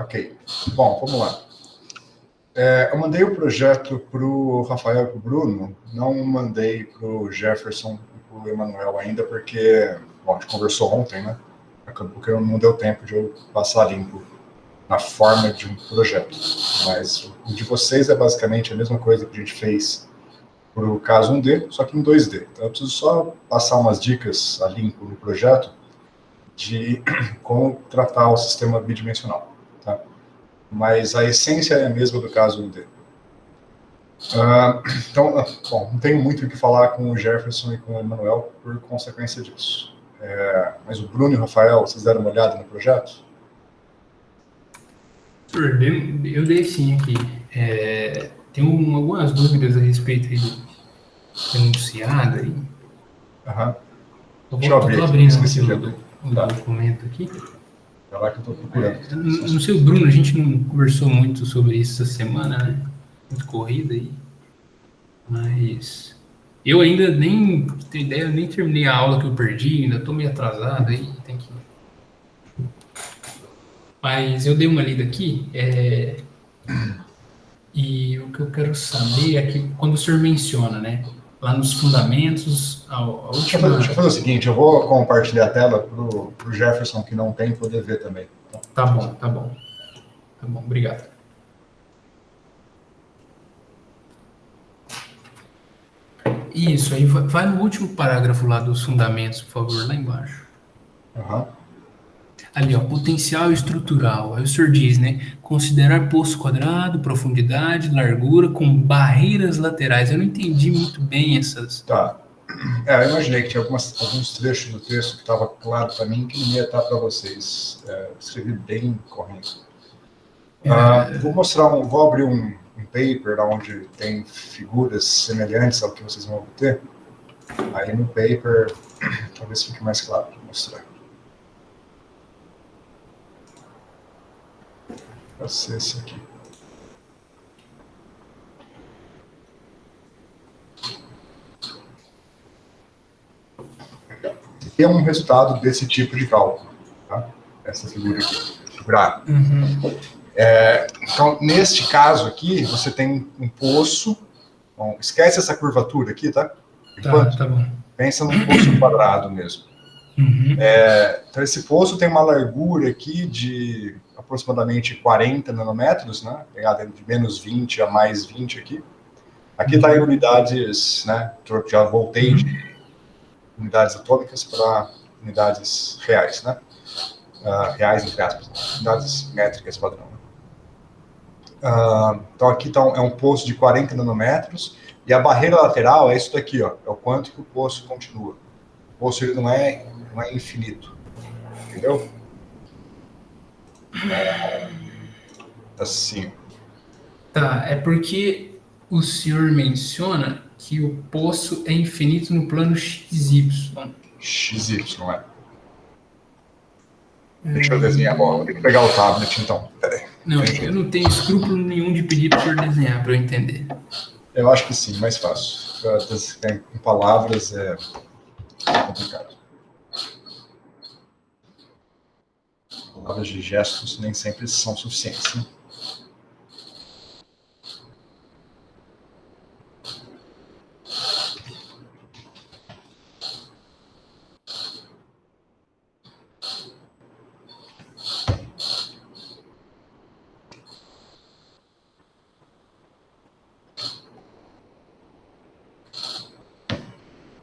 Ok. Bom, vamos lá. Eu mandei o projeto para o Rafael e para o Bruno, não mandei para o Jefferson e para o Emanuel ainda, porque, bom, a gente conversou ontem, né? Acabou que não deu tempo de eu passar limpo na forma de um projeto. Mas o de vocês é basicamente a mesma coisa que a gente fez para o caso 1D, só que em 2D. Então eu preciso só passar umas dicas a limpo no projeto de como tratar o sistema bidimensional, tá? Mas a essência é a mesma do caso 1D. Então, bom, não tenho muito o que falar com o Jefferson e com o Emanuel por consequência disso. Mas o Bruno e o Rafael, vocês deram uma olhada no projeto? Senhor, eu dei sim aqui. Tenho algumas dúvidas a respeito aí do enunciado aí. Aham. Deixa eu Eu abrir tô aqui, eu abrindo aqui esqueci de abrir. o Tá, documento aqui. é lá que eu estou procurando. Não sei, o Bruno, a gente não conversou muito sobre isso essa semana, né? Muito corrida aí. Mas eu ainda nem, pra ter ideia, eu nem terminei a aula que eu perdi, ainda tô meio atrasado aí, tem que. Mas eu dei uma lida aqui, e o que eu quero saber é que quando o senhor menciona, né, lá nos fundamentos, a Deixa eu fazer última. o seguinte, eu vou compartilhar a tela para o Jefferson, que não tem, poder ver também. Tá? Tá bom, tá bom. Tá bom, obrigado. Isso, aí vai no último parágrafo lá dos fundamentos, por favor, lá embaixo. Uhum. Ali, ó, potencial estrutural. Aí o senhor diz, né? Considerar poço quadrado, profundidade, largura com barreiras laterais. Eu não entendi muito bem essas. Tá. Eu imaginei que tinha alguns trechos do texto que estava claro para mim que não ia estar para vocês. Escrevi bem correndo. Vou abrir um paper onde tem figuras semelhantes ao que vocês vão obter. Aí no paper, talvez fique mais claro para mostrar. Vai ser esse aqui. E é um resultado desse tipo de cálculo, tá? Essa figura aqui, figura. Então, neste caso aqui, você tem um poço. Bom, esquece essa curvatura aqui, tá? Tá, Enquanto tá bom. pensa num poço quadrado mesmo. Então, esse poço tem uma largura aqui de aproximadamente 40 nanômetros, né? Pegada de menos 20 a mais 20 aqui. Aqui está em unidades, né? Já voltei de unidades atômicas para unidades reais, né? Reais, entre aspas, unidades métricas padrão. Então aqui é um poço de 40 nanômetros, e a barreira lateral é isso daqui, ó, é o quanto que o poço continua. O poço ele não é infinito, entendeu? Assim. Tá, é porque o senhor menciona que o poço é infinito no plano XY. XY, não é? Deixa eu desenhar. Bom, vou ter que pegar o tablet, então. Peraí. Não, eu não tenho escrúpulo nenhum de pedir para o senhor desenhar, para eu entender. Eu acho que sim, mais fácil. Com palavras é complicado. Palavras de gestos nem sempre são suficientes, né?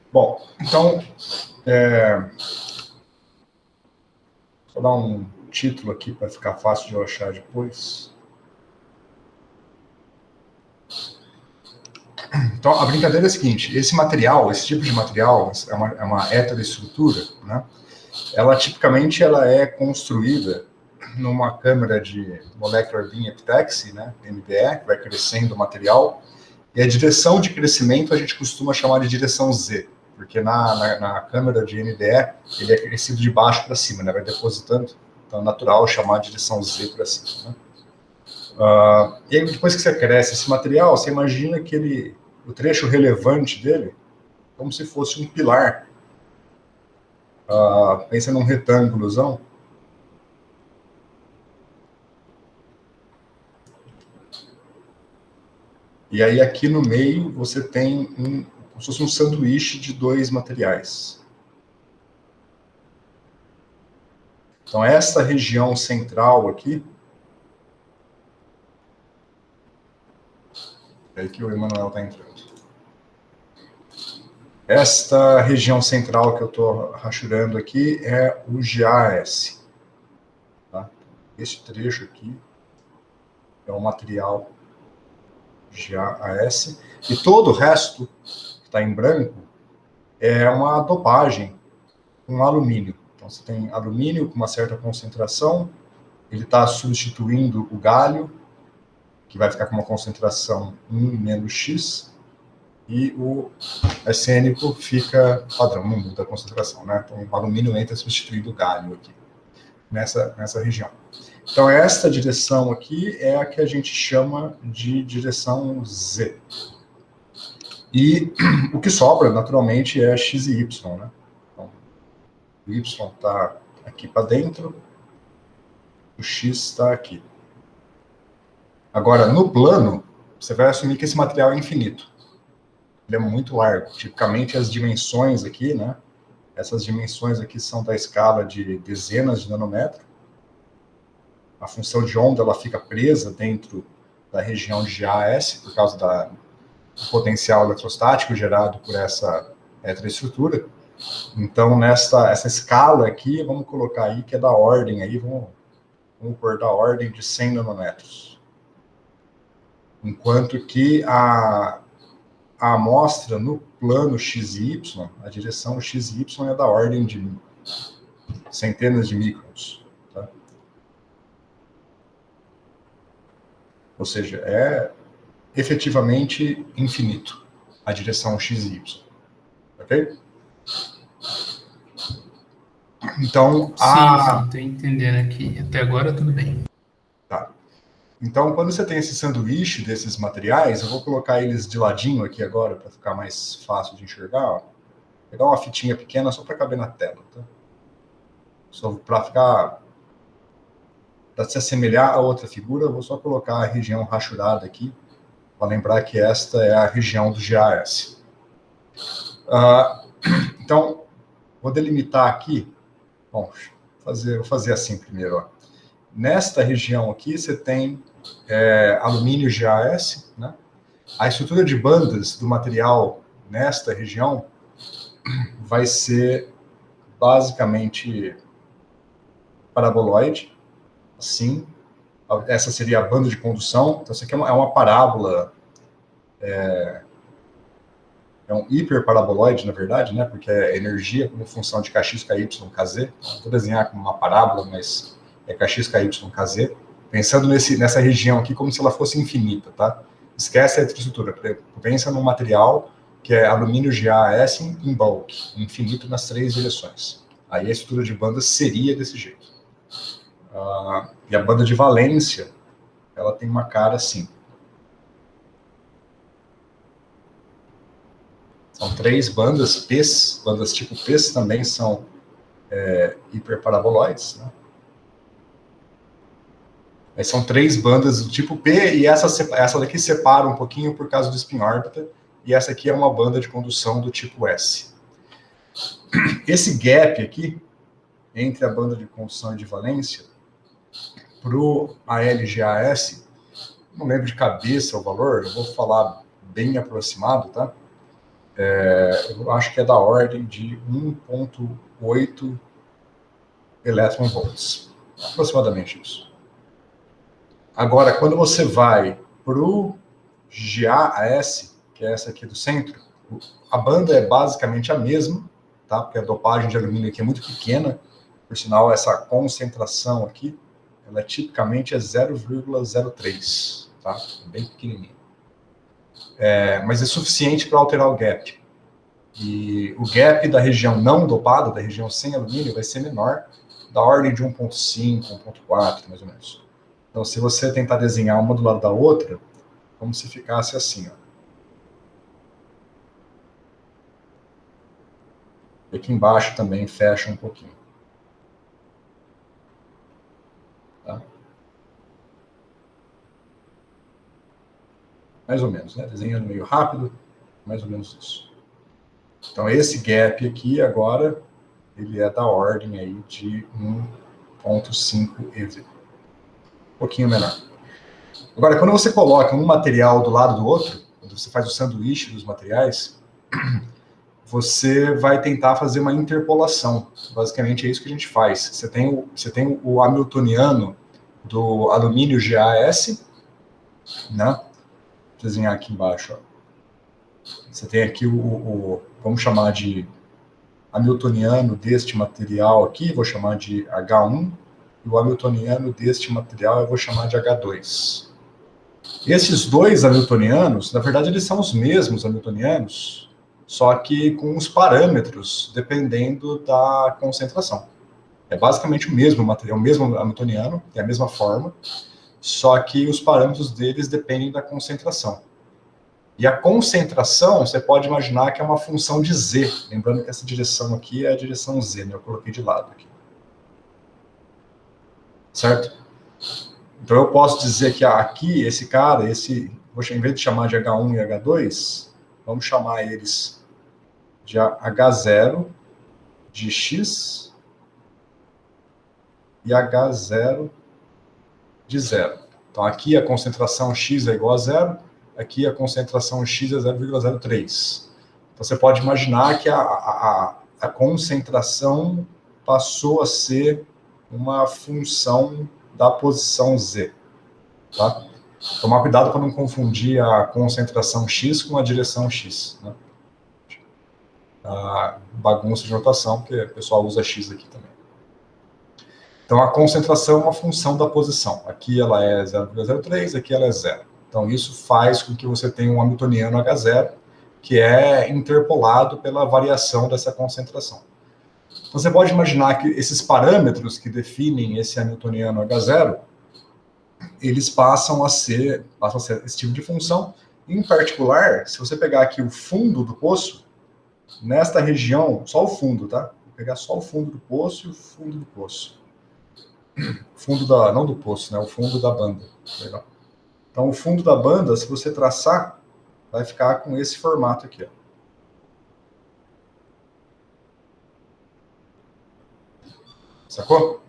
Bom, então, vou dar um título aqui para ficar fácil de eu achar depois. Então, a brincadeira é a seguinte: esse material, esse tipo de material, é uma heteroestrutura, né? Ela tipicamente é construída numa câmara de Molecular Beam Epitaxy, né, MBE, que vai crescendo o material, e a direção de crescimento a gente costuma chamar de direção Z, porque na câmara de MBE ele é crescido de baixo para cima, né, vai depositando, então é natural chamar de direção Z para cima, né? E aí, depois que você cresce esse material, você imagina que o trecho relevante dele como se fosse um pilar. Pensa num retângulozão. E aí aqui no meio você tem como se fosse um sanduíche de dois materiais. Então essa região central aqui, é aí que o Emanuel está entrando. Esta região central que eu estou rachurando aqui é o GAS. Tá? Esse trecho aqui é o material GAS. E todo o resto, que está em branco, é uma dopagem com alumínio. Então você tem alumínio com uma certa concentração, ele está substituindo o galho, que vai ficar com uma concentração 1 menos X, e o arsênico fica padrão, não muda a concentração, né? Então o alumínio entra substituindo o galho aqui, nessa região. Então esta direção aqui é a que a gente chama de direção Z. E o que sobra, naturalmente, é X e Y, né? Então, o Y está aqui para dentro, o X está aqui. Agora, no plano, você vai assumir que esse material é infinito. Ele é muito largo. Tipicamente, as dimensões aqui, né? Essas dimensões aqui são da escala de dezenas de nanômetros. A função de onda, ela fica presa dentro da região de GAS, por causa do potencial eletrostático gerado por essa heteroestrutura. Então, essa escala aqui, vamos colocar aí que é da ordem, aí vamos pôr da ordem de 100 nanômetros. Enquanto que a amostra no plano x e y, a direção x e y é da ordem de centenas de microns. Tá? Ou seja, é efetivamente infinito a direção x e y. Ok? Então, Sim, estou entendendo aqui. Até agora tudo bem. Tá. Então, quando você tem esse sanduíche desses materiais, eu vou colocar eles de ladinho aqui agora, para ficar mais fácil de enxergar. Ó. Vou pegar uma fitinha pequena só para caber na tela. Tá? Só para ficar... Para se assemelhar a outra figura, eu vou só colocar a região rachurada aqui, para lembrar que esta é a região do GAS. Então, vou delimitar aqui. Bom, vou fazer assim primeiro. Ó. Nesta região aqui, você tem alumínio GAS, né? A estrutura de bandas do material nesta região vai ser basicamente paraboloide, assim. Essa seria a banda de condução. Então, isso aqui é uma parábola, é um hiperparaboloide, na verdade, né? Porque é energia como função de kx, ky, kz. Vou desenhar como uma parábola, mas é kx, ky, kz. Pensando nessa região aqui como se ela fosse infinita, tá? Esquece a estrutura. Pensa num material que é alumínio GaAs em bulk, infinito nas 3 direções. Aí a estrutura de banda seria desse jeito. E a banda de valência, ela tem uma cara assim. São 3 bandas P's, bandas tipo P's também são hiperparaboloides, né? Aí são 3 bandas do tipo P, e essa daqui separa um pouquinho por causa do spin-órbita, e essa aqui é uma banda de condução do tipo S. Esse gap aqui, entre a banda de condução e de valência, para o ALGAS, não lembro de cabeça o valor, eu vou falar bem aproximado, tá? Eu acho que é da ordem de 1,8 elétron-volts, aproximadamente isso. Agora, quando você vai para o GaAs, que é essa aqui do centro, a banda é basicamente a mesma, tá? Porque a dopagem de alumínio aqui é muito pequena, por sinal, essa concentração aqui, ela tipicamente é 0,03, tá? Bem pequenininho. Mas é suficiente para alterar o gap. E o gap da região não dopada, da região sem alumínio, vai ser menor, da ordem de 1,5, 1,4, mais ou menos. Então, se você tentar desenhar uma do lado da outra, como se ficasse assim, ó. E aqui embaixo também fecha um pouquinho. Tá? Mais ou menos, né? Desenhando meio rápido, mais ou menos isso. Então, esse gap aqui, agora, ele é da ordem aí de 1,5 eV. Um pouquinho menor. Agora, quando você coloca um material do lado do outro, quando você faz o sanduíche dos materiais, você vai tentar fazer uma interpolação. Basicamente é isso que a gente faz. Você tem o hamiltoniano do alumínio GaS, né? Vou desenhar aqui embaixo. Ó. Você tem aqui vamos chamar de hamiltoniano deste material aqui, vou chamar de H1, e o hamiltoniano deste material eu vou chamar de H2. Esses dois hamiltonianos, na verdade, eles são os mesmos hamiltonianos, só que com os parâmetros dependendo da concentração. É basicamente o mesmo material, o mesmo hamiltoniano, tem a mesma forma, só que os parâmetros deles dependem da concentração. E a concentração, você pode imaginar que é uma função de Z. Lembrando que essa direção aqui é a direção Z, né? Eu coloquei de lado aqui. Certo? Então eu posso dizer que aqui, esse cara, em vez de chamar de H1 e H2, vamos chamar eles de H0 de X e H0 de 0. Então aqui a concentração X é igual a 0, aqui a concentração X é 0,03. Então você pode imaginar que a concentração passou a ser uma função da posição Z. Tá? Tomar cuidado para não confundir a concentração X com a direção X. Né? A bagunça de notação, porque o pessoal usa X aqui também. Então, a concentração é uma função da posição. Aqui ela é 0,03, aqui ela é 0. Então, isso faz com que você tenha um hamiltoniano H0, que é interpolado pela variação dessa concentração. Então, você pode imaginar que esses parâmetros que definem esse hamiltoniano H0, eles passam a ser esse tipo de função. Em particular, se você pegar aqui o fundo do poço, nesta região, só o fundo, tá? Vou pegar só o fundo do poço e o fundo do poço. Não do poço, né? O fundo da banda. Legal. Então, o fundo da banda, se você traçar, vai ficar com esse formato aqui, ó. Sacou?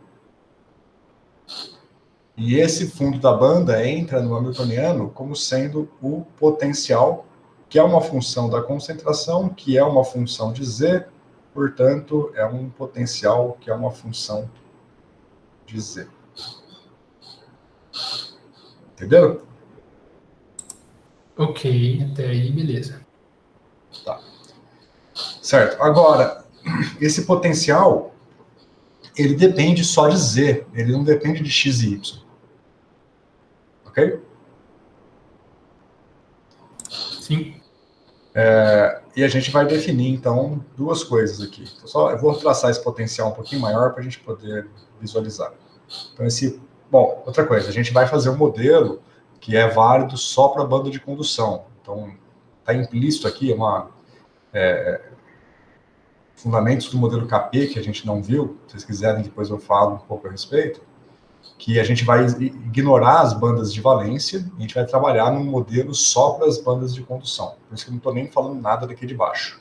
E esse fundo da banda entra no hamiltoniano como sendo o potencial, que é uma função da concentração, que é uma função de Z, portanto, é um potencial que é uma função de Z. Entendeu? Ok, até aí, beleza. Tá. Certo. Agora, esse potencial, ele depende só de Z, ele não depende de X e Y. Ok? Sim. E a gente vai definir, então, duas coisas aqui. Eu vou traçar esse potencial um pouquinho maior para a gente poder visualizar. Então, outra coisa, a gente vai fazer um modelo que é válido só para a banda de condução. Então, está implícito aqui fundamentos do modelo KP, que a gente não viu, se vocês quiserem, depois eu falo um pouco a respeito, que a gente vai ignorar as bandas de valência e a gente vai trabalhar num modelo só para as bandas de condução. Por isso que eu não estou nem falando nada daqui de baixo.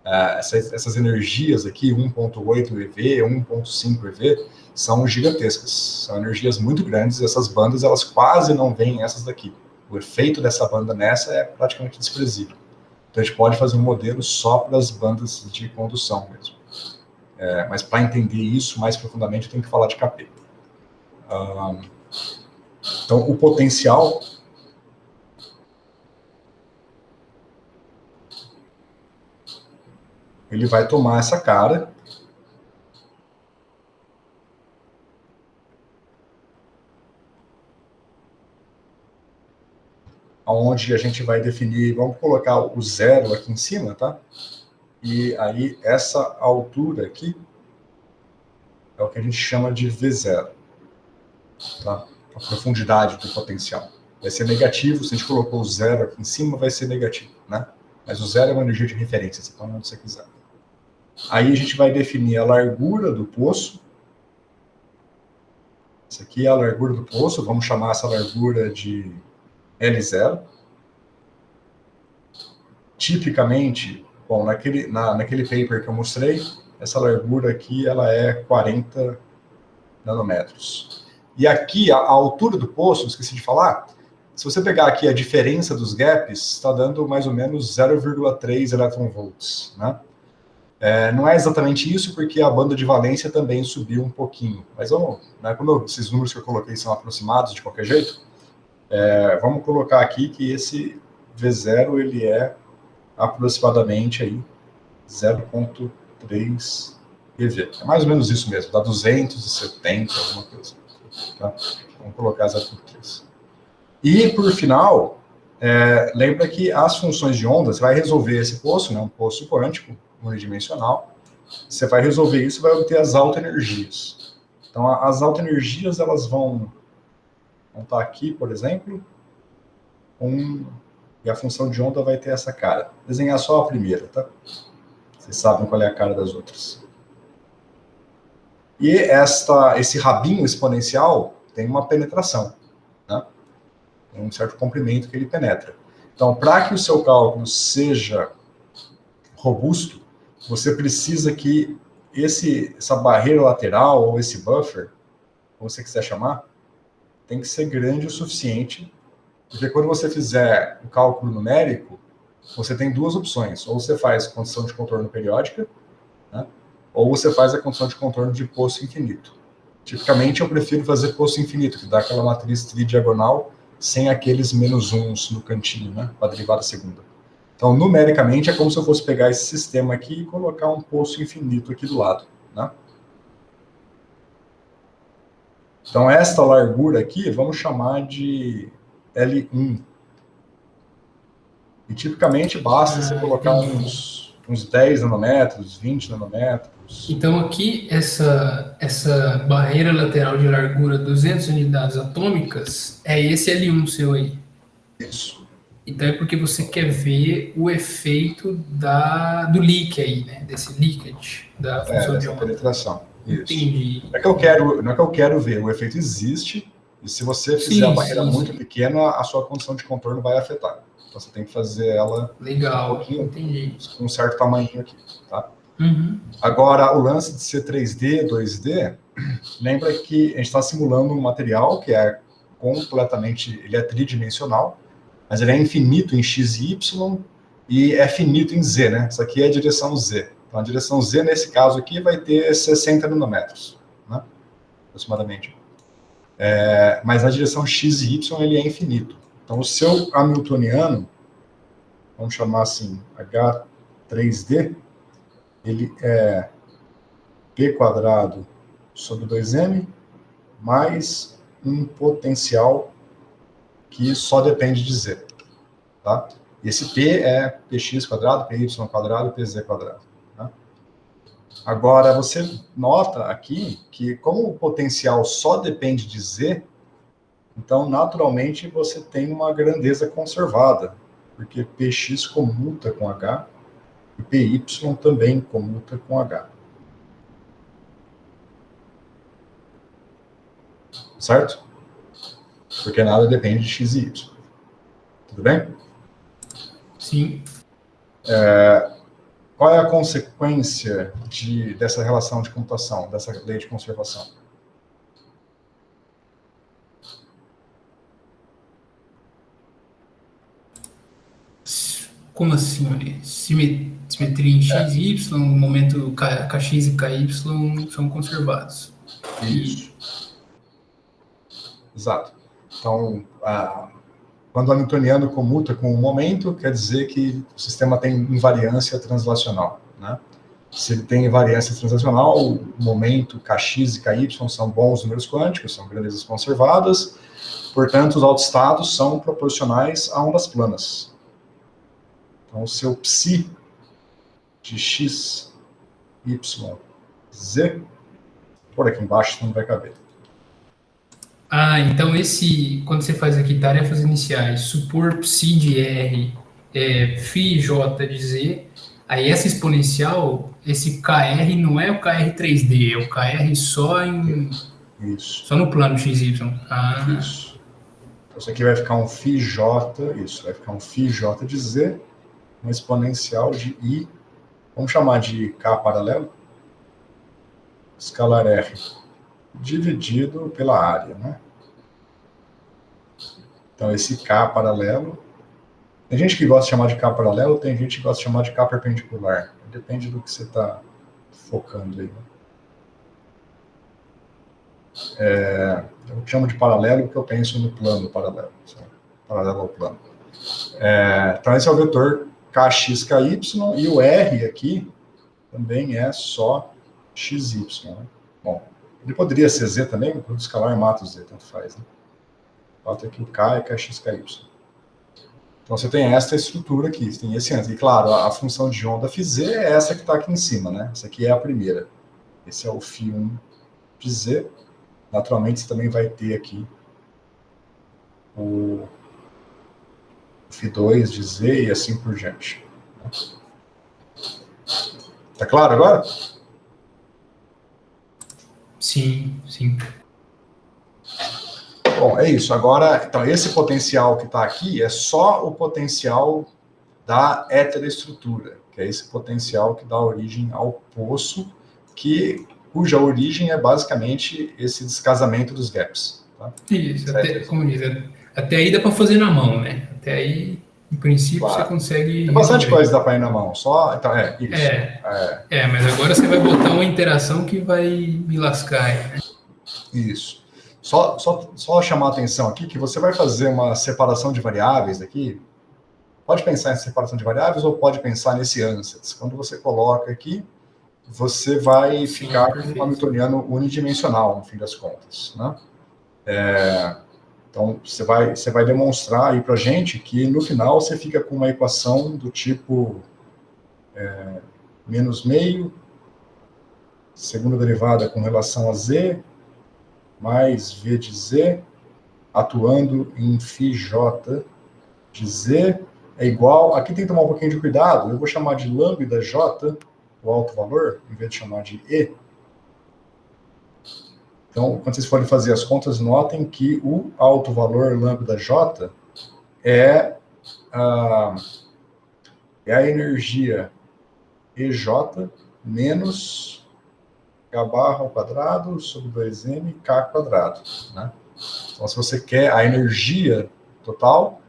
Essas energias aqui, 1.8 eV, 1.5 eV, são gigantescas. São energias muito grandes e essas bandas, elas quase não veem essas daqui. O efeito dessa banda nessa é praticamente desprezível. Então, a gente pode fazer um modelo só para as bandas de condução mesmo. Mas para entender isso mais profundamente, eu tenho que falar de KP. Então, o potencial ele vai tomar essa cara onde a gente vai definir, vamos colocar o zero aqui em cima, tá? E aí essa altura aqui é o que a gente chama de V0, tá? A profundidade do potencial. Vai ser negativo, se a gente colocou o zero aqui em cima, vai ser negativo, né? Mas o zero é uma energia de referência, você põe onde você quiser. Aí a gente vai definir a largura do poço. Essa aqui é a largura do poço, vamos chamar essa largura de L0. tipicamente, bom, naquele paper que eu mostrei, essa largura aqui ela é 40 nanômetros. E aqui, a altura do poço, esqueci de falar, se você pegar aqui a diferença dos gaps, está dando mais ou menos 0,3 elétron-volts, né? Não é exatamente isso, porque a banda de valência também subiu um pouquinho. Mas vamos, né, como esses números que eu coloquei são aproximados de qualquer jeito, vamos colocar aqui que esse V0 ele é aproximadamente aí 0,3 eV. É mais ou menos isso mesmo, dá 270, alguma coisa. Tá? Vamos colocar 0,3. E, por final, lembra que as funções de onda, você vai resolver esse poço, né, um poço quântico, unidimensional, você vai resolver isso e vai obter as alta-energias. Então, as alta-energias, elas vão estar aqui, por exemplo, e a função de onda vai ter essa cara. Vou desenhar só a primeira, tá? Vocês sabem qual é a cara das outras. E esse rabinho exponencial tem uma penetração, né? Tem um certo comprimento que ele penetra. Então, para que o seu cálculo seja robusto, você precisa que essa barreira lateral, ou esse buffer, como você quiser chamar, tem que ser grande o suficiente, porque quando você fizer o cálculo numérico, você tem duas opções. Ou você faz condição de contorno periódica, né? Ou você faz a condição de contorno de poço infinito. Tipicamente, eu prefiro fazer poço infinito, que dá aquela matriz tridiagonal sem aqueles menos uns no cantinho, né? Para a derivada segunda. Então, numericamente, é como se eu fosse pegar esse sistema aqui e colocar um poço infinito aqui do lado, né? Então, esta largura aqui, vamos chamar de L1. E, tipicamente, basta você colocar uns 10 nanômetros, 20 nanômetros. Então, aqui, essa barreira lateral de largura 200 unidades atômicas é esse L1 seu aí. Isso. Então é porque você quer ver o efeito do leak aí, né? Desse leakage da função de onda. Penetração. Isso. Entendi. Não é que eu quero ver, o efeito existe, e se você fizer a barreira muito pequena, a sua condição de contorno vai afetar. Então você tem que fazer ela legal, um pouquinho, entendi, com um certo tamanho aqui, tá? Uhum. Agora, o lance de ser 3D, 2D, lembra que a gente está simulando um material que é completamente, ele é tridimensional, mas ele é infinito em x e y e é finito em z, né? Isso aqui é a direção z. Então, a direção z, nesse caso aqui, vai ter 60 nanômetros, né? Aproximadamente. Mas a direção x e y, ele é infinito. Então, o seu hamiltoniano, vamos chamar assim, H3D, ele é P quadrado sobre 2M mais um potencial que só depende de Z, tá? E esse P é Px quadrado, Py quadrado, Pz quadrado, tá? Agora, você nota aqui que como o potencial só depende de Z, então, naturalmente, você tem uma grandeza conservada, porque Px comuta com H e Py também comuta com H. Certo? Porque nada depende de x e y. Tudo bem? Sim. Qual é a consequência dessa relação de comutação, dessa lei de conservação? Como assim? Simetria em x e y, no momento kx e ky são conservados. Isso. Exato. Então, quando o hamiltoniano comuta com o momento, quer dizer que o sistema tem invariância translacional, né? Se ele tem invariância translacional, o momento kx e ky são bons números quânticos, são grandezas conservadas, portanto, os autoestados são proporcionais a ondas planas. Então, o seu psi de x, y, z, por aqui embaixo não vai caber. Então quando você faz aqui tarefas iniciais, supor psi de R φ j de z, aí essa exponencial, esse KR não é o KR 3D, é o KR só Isso. Só no plano XY. Isso. Então, isso aqui vai ficar um φj, isso, vai ficar um φj de z, uma exponencial de I, vamos chamar de K paralelo, escalar R, dividido pela área, né? Então, esse K paralelo, tem gente que gosta de chamar de K paralelo, tem gente que gosta de chamar de K perpendicular, depende do que você está focando aí. Eu chamo de paralelo porque eu penso no plano paralelo, paralelo ao plano. Então, esse é o vetor KXKY, e o R aqui também é só XY. Né? Bom, ele poderia ser Z também, o produto escalar mata o Z, tanto faz. Né? O fato é que o K é KXKY. Então, você tem esta estrutura aqui, você tem esse antes. E, claro, a função de onda φz é essa que está aqui em cima, né? Essa aqui é a primeira. Esse é o φ1 de Z. Naturalmente, você também vai ter aqui o φ2 de Z e assim por diante. Tá claro agora? Sim, sim. Bom, é isso. Agora, então, esse potencial que está aqui é só o potencial da heteroestrutura, que é esse potencial que dá origem ao poço, cuja origem é basicamente esse descasamento dos gaps. Tá? Isso, como diz, até aí dá para fazer na mão, né? Até aí, em princípio, claro, você consegue. Tem bastante coisa que dá para ir na mão, só. Então, isso. Mas agora você vai botar uma interação que vai me lascar aí, né? Isso. Só chamar a atenção aqui que você vai fazer uma separação de variáveis aqui. Pode pensar em separação de variáveis ou pode pensar nesse ansatz. Quando você coloca aqui, você vai ficar com um hamiltoniano unidimensional, no fim das contas. Né? Então, você vai demonstrar aí para a gente que, no final, você fica com uma equação do tipo menos meio, segunda derivada com relação a z, mais v de z, atuando em φj de z, é igual... Aqui tem que tomar um pouquinho de cuidado, eu vou chamar de lambda j, o alto valor, em vez de chamar de e. Então, quando vocês forem fazer as contas, notem que o alto valor lambda j é a energia EJ menos H barra ao quadrado sobre 2m K quadrado. Né? Então, se você quer a energia total,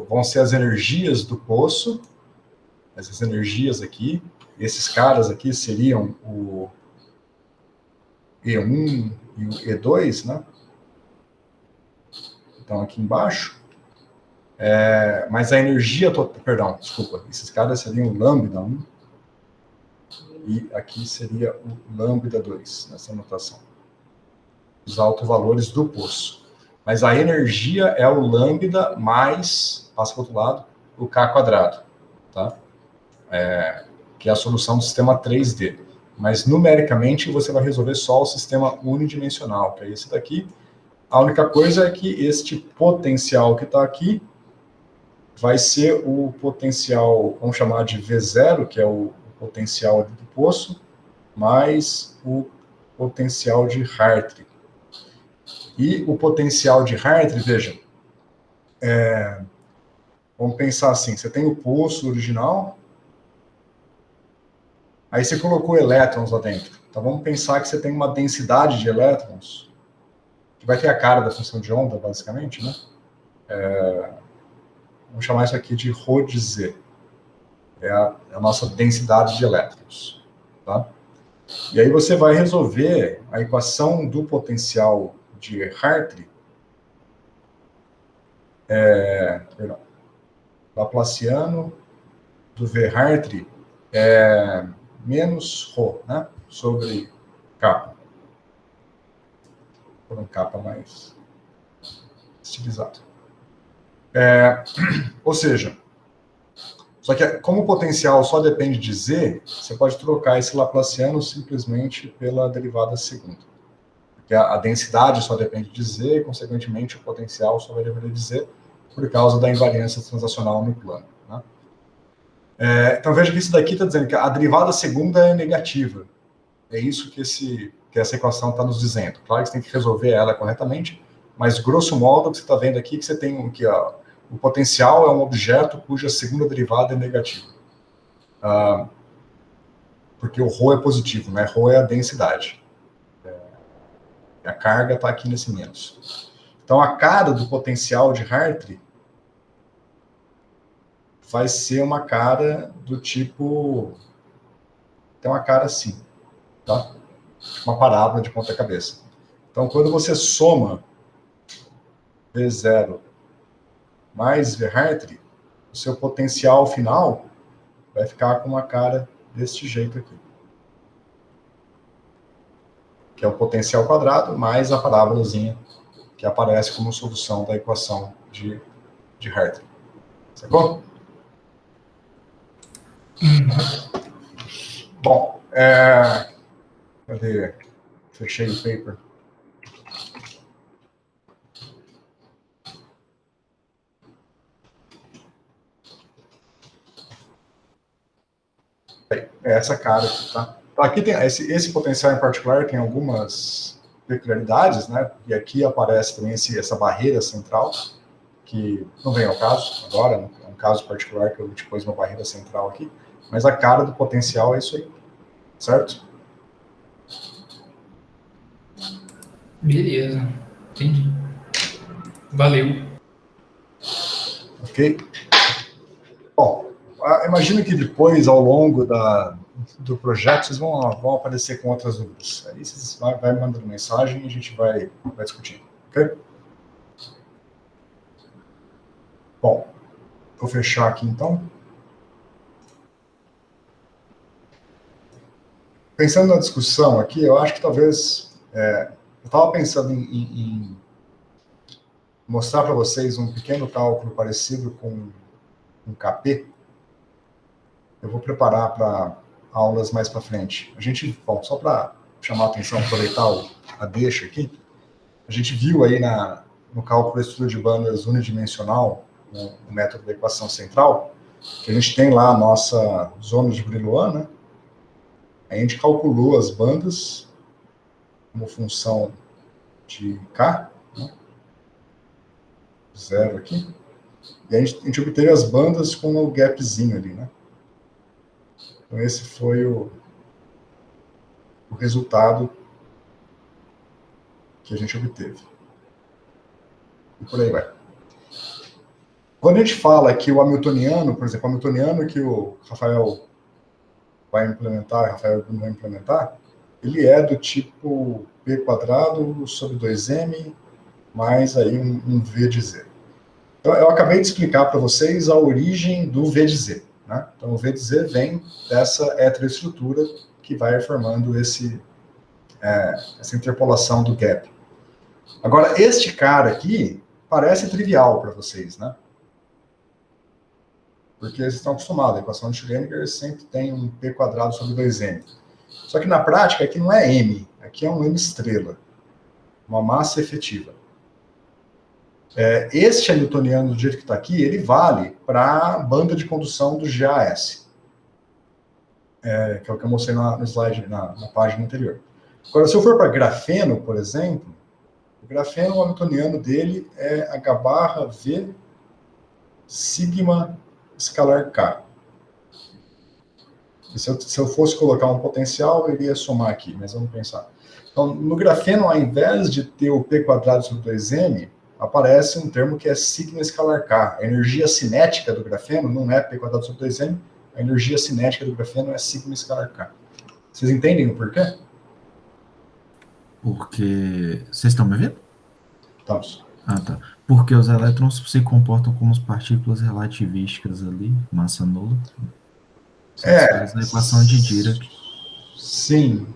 vão ser as energias do poço, essas energias aqui, esses caras aqui seriam o E1 e o E2, né? Então, aqui embaixo. Mas a energia total... Perdão, desculpa. Esses caras seriam o lambda 1 e aqui seria o lambda 2, nessa notação. Os autovalores do poço. Mas a energia é o lambda mais, passa para o outro lado, o K quadrado. Tá? Que é a solução do sistema 3D. Mas, numericamente, você vai resolver só o sistema unidimensional, que é esse daqui. A única coisa é que este potencial que está aqui vai ser o potencial, vamos chamar de V0, que é o potencial do poço, mais o potencial de Hartree. E o potencial de Hartree, veja, vamos pensar assim, você tem o poço original, aí você colocou elétrons lá dentro. Então vamos pensar que você tem uma densidade de elétrons, que vai ter a cara da função de onda, basicamente, né? Vamos chamar isso aqui de ρ de z. É a nossa densidade de elétrons. Tá? E aí você vai resolver a equação do potencial de Hartree, Laplaciano do V Hartree menos ρ, né? Sobre K. Por um K mais estilizado. Ou seja, só que como o potencial só depende de Z, você pode trocar esse Laplaciano simplesmente pela derivada segunda. Porque a densidade só depende de Z, e, consequentemente, o potencial só vai depender de Z por causa da invariância translacional no plano. Né? Então, veja que isso daqui está dizendo que a derivada segunda é negativa. É isso que essa equação está nos dizendo. Claro que você tem que resolver ela corretamente, mas, grosso modo, o que você está vendo aqui é que você tem aqui, ó, o potencial é um objeto cuja segunda derivada é negativa. Porque o ρ é positivo, né? Ρ é a densidade. A carga está aqui nesse menos. Então, a cara do potencial de Hartree vai ser uma cara do tipo... Tem uma cara assim, tá? Uma parábola de ponta cabeça. Então, quando você soma V0 mais V Hartree, o seu potencial final vai ficar com uma cara deste jeito aqui. Que é o potencial quadrado mais a parábolazinha que aparece como solução da equação de Hartree. Sacou? Bom, cadê? Fechei o paper. É essa cara aqui, tá? Então, aqui tem esse potencial em particular tem algumas peculiaridades, né? E aqui aparece também essa barreira central, que não vem ao caso agora, é um caso particular que eu te pus uma barreira central aqui, mas a cara do potencial é isso aí, certo? Beleza, entendi. Valeu. Ok? Bom, imagino que depois, ao longo do projeto, vocês vão aparecer com outras dúvidas. Aí vocês vai me mandando mensagem e a gente vai discutindo, ok? Bom, vou fechar aqui então. Pensando na discussão aqui, eu acho que talvez... eu estava pensando em mostrar para vocês um pequeno cálculo parecido com um KP. Eu vou preparar para aulas mais para frente. A gente, bom, só para chamar a atenção, aproveitar a deixa aqui, a gente viu aí no cálculo da estrutura de bandas unidimensional, no método da equação central, que a gente tem lá a nossa zona de Brillouin, né? A gente calculou as bandas como função de K, né? Zero aqui, e a gente obteve as bandas com o gapzinho ali, né? Então esse foi o resultado que a gente obteve. E por aí vai. Quando a gente fala que o hamiltoniano, por exemplo, o hamiltoniano que o Rafael vai implementar, Rafael Bruno vai implementar, ele é do tipo P quadrado sobre 2m mais aí um V de Z. Então, eu acabei de explicar para vocês a origem do V de Z, né? Então, o V de Z vem dessa heteroestrutura que vai formando essa interpolação do gap. Agora, este cara aqui parece trivial para vocês, né? Porque vocês estão acostumados, a equação de Schrödinger sempre tem um P quadrado sobre 2m. Só que na prática, aqui não é M, aqui é um M estrela, uma massa efetiva. Este hamiltoniano, do jeito que está aqui, ele vale para a banda de condução do GAS, que é o que eu mostrei no slide, na página anterior. Agora, se eu for para grafeno, por exemplo, o grafeno, o hamiltoniano dele é H barra V sigma escalar K. E se eu fosse colocar um potencial, eu iria somar aqui, mas vamos pensar. Então, no grafeno, ao invés de ter o P quadrado sobre 2m, aparece um termo que é sigma escalar K. A energia cinética do grafeno não é P quadrado sobre 2m, a energia cinética do grafeno é sigma escalar K. Vocês entendem o porquê? Porque... Vocês estão me ouvindo? Estamos. Ah, tá. Porque os elétrons se comportam como as partículas relativísticas ali, massa nula. Satisfaz a equação de Dirac. Sim,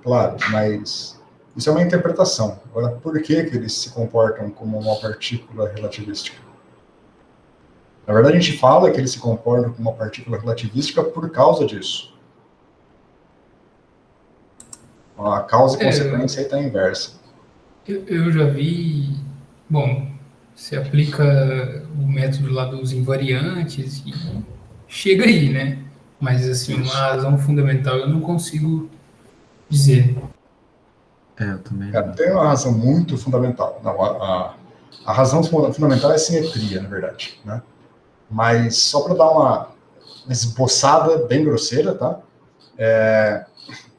claro, mas isso é uma interpretação. Agora, por que eles se comportam como uma partícula relativística? Na verdade, a gente fala que eles se comportam como uma partícula relativística por causa disso. A causa e consequência aí está inversa. Eu já vi... Bom, você aplica o método lá dos invariantes e chega aí, né? Mas, assim, uma razão fundamental eu não consigo dizer. Eu também não. Tem uma razão muito fundamental. Não, A razão fundamental é a simetria, na verdade, né? Mas só para dar uma esboçada bem grosseira, tá?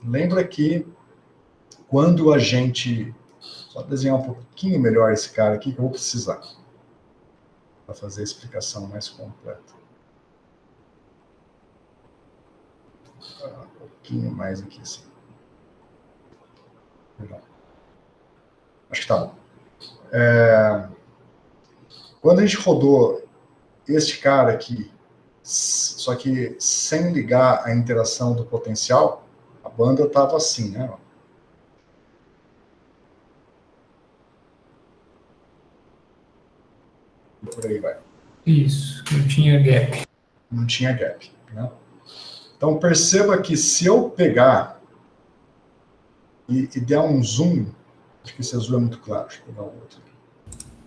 Lembra que quando a gente... Só desenhar um pouquinho melhor esse cara aqui, que eu vou precisar para fazer a explicação mais completa. Um pouquinho mais aqui, assim. Acho que tá bom. Quando a gente rodou este cara aqui, só que sem ligar a interação do potencial, a banda estava assim, né? E por aí vai. Isso, não tinha gap. Não tinha gap, né? Então perceba que se eu pegar e der um zoom, acho que esse azul é muito claro, deixa eu pegar o outro aqui.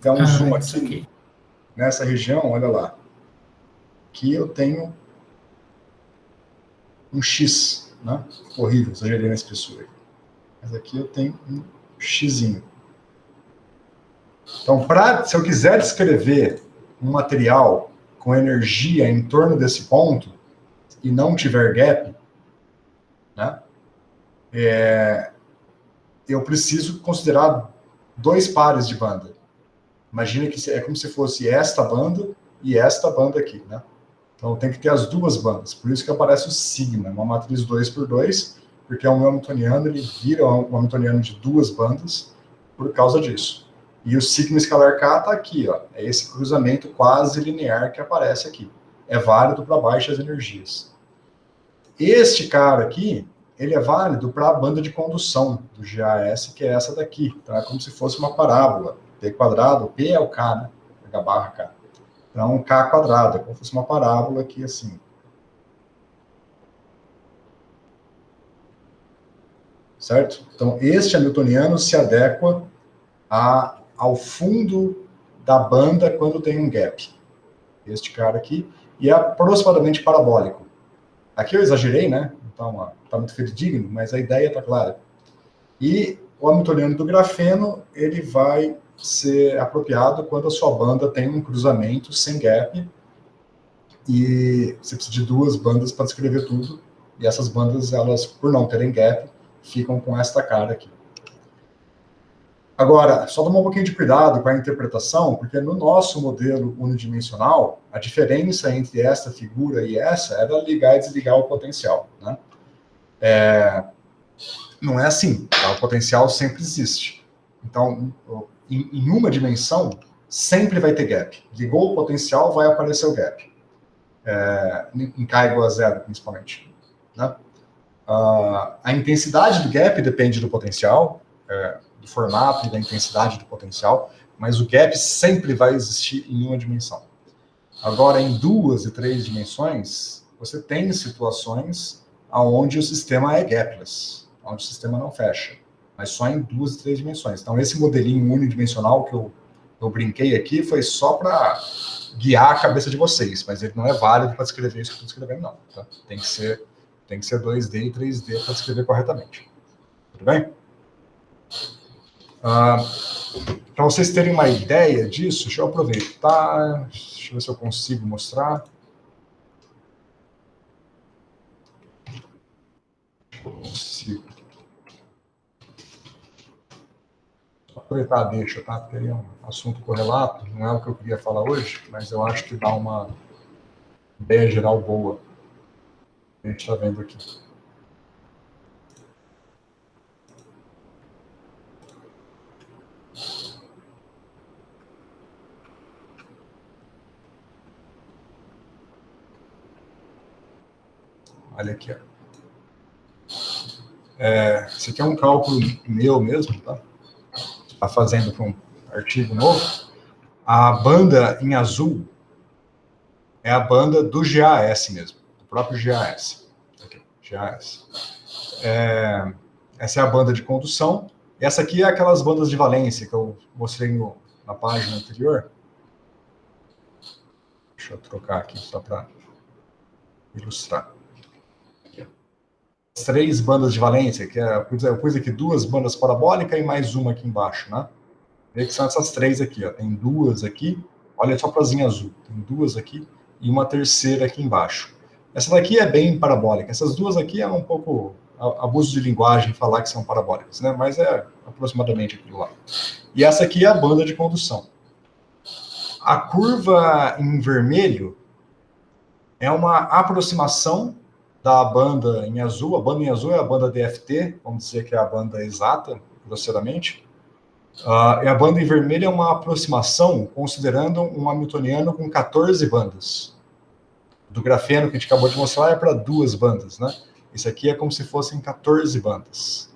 Der um zoom aqui, nessa região, olha lá. Aqui eu tenho um X, né? Horrível, exagerei na espessura. Mas aqui eu tenho um Xzinho. Então, se eu quiser descrever um material com energia em torno desse ponto e não tiver gap, né? Eu preciso considerar dois pares de banda. Imagina que é como se fosse esta banda e esta banda aqui, né? Então tem que ter as duas bandas. Por isso que aparece o sigma, uma matriz 2x2, porque é um hamiltoniano, ele vira um hamiltoniano de duas bandas por causa disso. E o sigma escalar K está aqui, ó. É esse cruzamento quase linear que aparece aqui. É válido para baixas energias. Este cara aqui, ele é válido para a banda de condução do GAS, que é essa daqui. Então é como se fosse uma parábola. P quadrado, P é o K, né? H barra K. Então, um K quadrado, é como se fosse uma parábola aqui, assim. Certo? Então, este hamiltoniano se adequa ao fundo da banda quando tem um gap. Este cara aqui. E é aproximadamente parabólico. Aqui eu exagerei, né? Então, está muito fidedigno, mas a ideia está clara. E o hamiltoniano do grafeno, ele vai ser apropriado quando a sua banda tem um cruzamento sem gap e você precisa de duas bandas para descrever tudo, e essas bandas, elas, por não terem gap, ficam com esta cara aqui. Agora, só tomar um pouquinho de cuidado com a interpretação, porque no nosso modelo unidimensional, a diferença entre esta figura e essa era ligar e desligar o potencial, né? Não é assim, tá? O potencial sempre existe. Então, em uma dimensão, sempre vai ter gap. Ligou o potencial, vai aparecer o gap. Em K igual a zero, principalmente. Né? A intensidade do gap depende do potencial, do formato e da intensidade do potencial, mas o gap sempre vai existir em uma dimensão. Agora, em 2 e 3 dimensões, você tem situações onde o sistema é gapless, onde o sistema não fecha, mas só em 2 e 3 dimensões. Então, esse modelinho unidimensional que eu brinquei aqui foi só para guiar a cabeça de vocês, mas ele não é válido para descrever isso que eu estou descrevendo, não. Tá? Tem que ser 2D e 3D para descrever corretamente. Tudo bem? Para vocês terem uma ideia disso, deixa eu aproveitar, deixa eu ver se eu consigo mostrar. Consigo. Aproveitar, deixa, tá? Porque é um assunto correlato, não é o que eu queria falar hoje, mas eu acho que dá uma ideia geral boa. A gente está vendo aqui. Olha aqui, ó. Esse aqui é um cálculo meu mesmo, tá? Está fazendo para um artigo novo. A banda em azul é a banda do GAS mesmo, do próprio GAS. Aqui, GAS. Essa é a banda de condução. Essa aqui é aquelas bandas de valência que eu mostrei na página anterior. Deixa eu trocar aqui só para ilustrar. As 3 bandas de valência, que eu pus aqui 2 bandas parabólicas e mais uma aqui embaixo, né? Vê que são essas três aqui, ó. Tem duas aqui, olha só para asinha azul, tem duas aqui e uma terceira aqui embaixo. Essa daqui é bem parabólica, essas duas aqui é um pouco abuso de linguagem falar que são parabólicas, né? Mas é aproximadamente aquilo lá. E essa aqui é a banda de condução. A curva em vermelho é uma aproximação da banda em azul. A banda em azul é a banda DFT, vamos dizer que é a banda exata, grosseiramente. E a banda em vermelho é uma aproximação considerando um hamiltoniano com 14 bandas. Do grafeno que a gente acabou de mostrar é para 2 bandas, né? Isso aqui é como se fossem 14 bandas.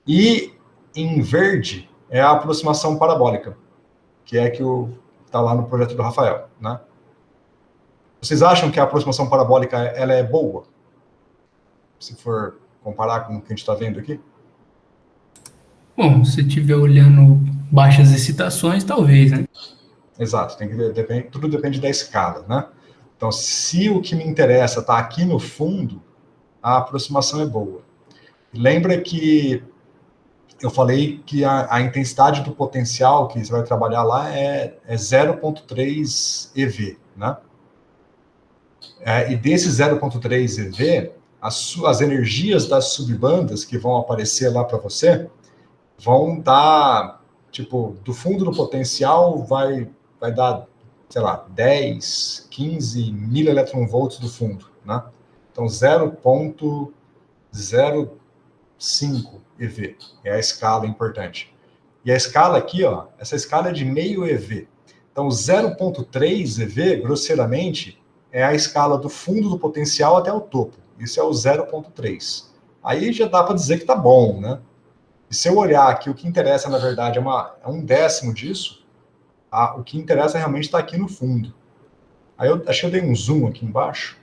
E em verde é a aproximação parabólica, que é que está lá no projeto do Rafael, né? Vocês acham que a aproximação parabólica ela é boa? Se for comparar com o que a gente está vendo aqui? Bom, se estiver olhando baixas excitações, talvez, né? Exato, tudo depende da escala, né? Então, se o que me interessa está aqui no fundo, a aproximação é boa. Lembra que eu falei que a intensidade do potencial que você vai trabalhar lá é 0,3 eV, né? E desse 0,3 eV, as energias das subbandas que vão aparecer lá para você vão dar, tipo, do fundo do potencial vai dar, sei lá, 10, 15 mil eletronvolts do fundo, né? Então, 0,05 eV é a escala importante. E a escala aqui, ó, essa escala é de meio eV. Então, 0,3 eV, grosseiramente, é a escala do fundo do potencial até o topo. Isso é o 0,3. Aí já dá para dizer que tá bom, né? E se eu olhar aqui, o que interessa, na verdade, é 1/10 disso, o que interessa realmente está aqui no fundo. Aí eu acho que eu dei um zoom aqui embaixo.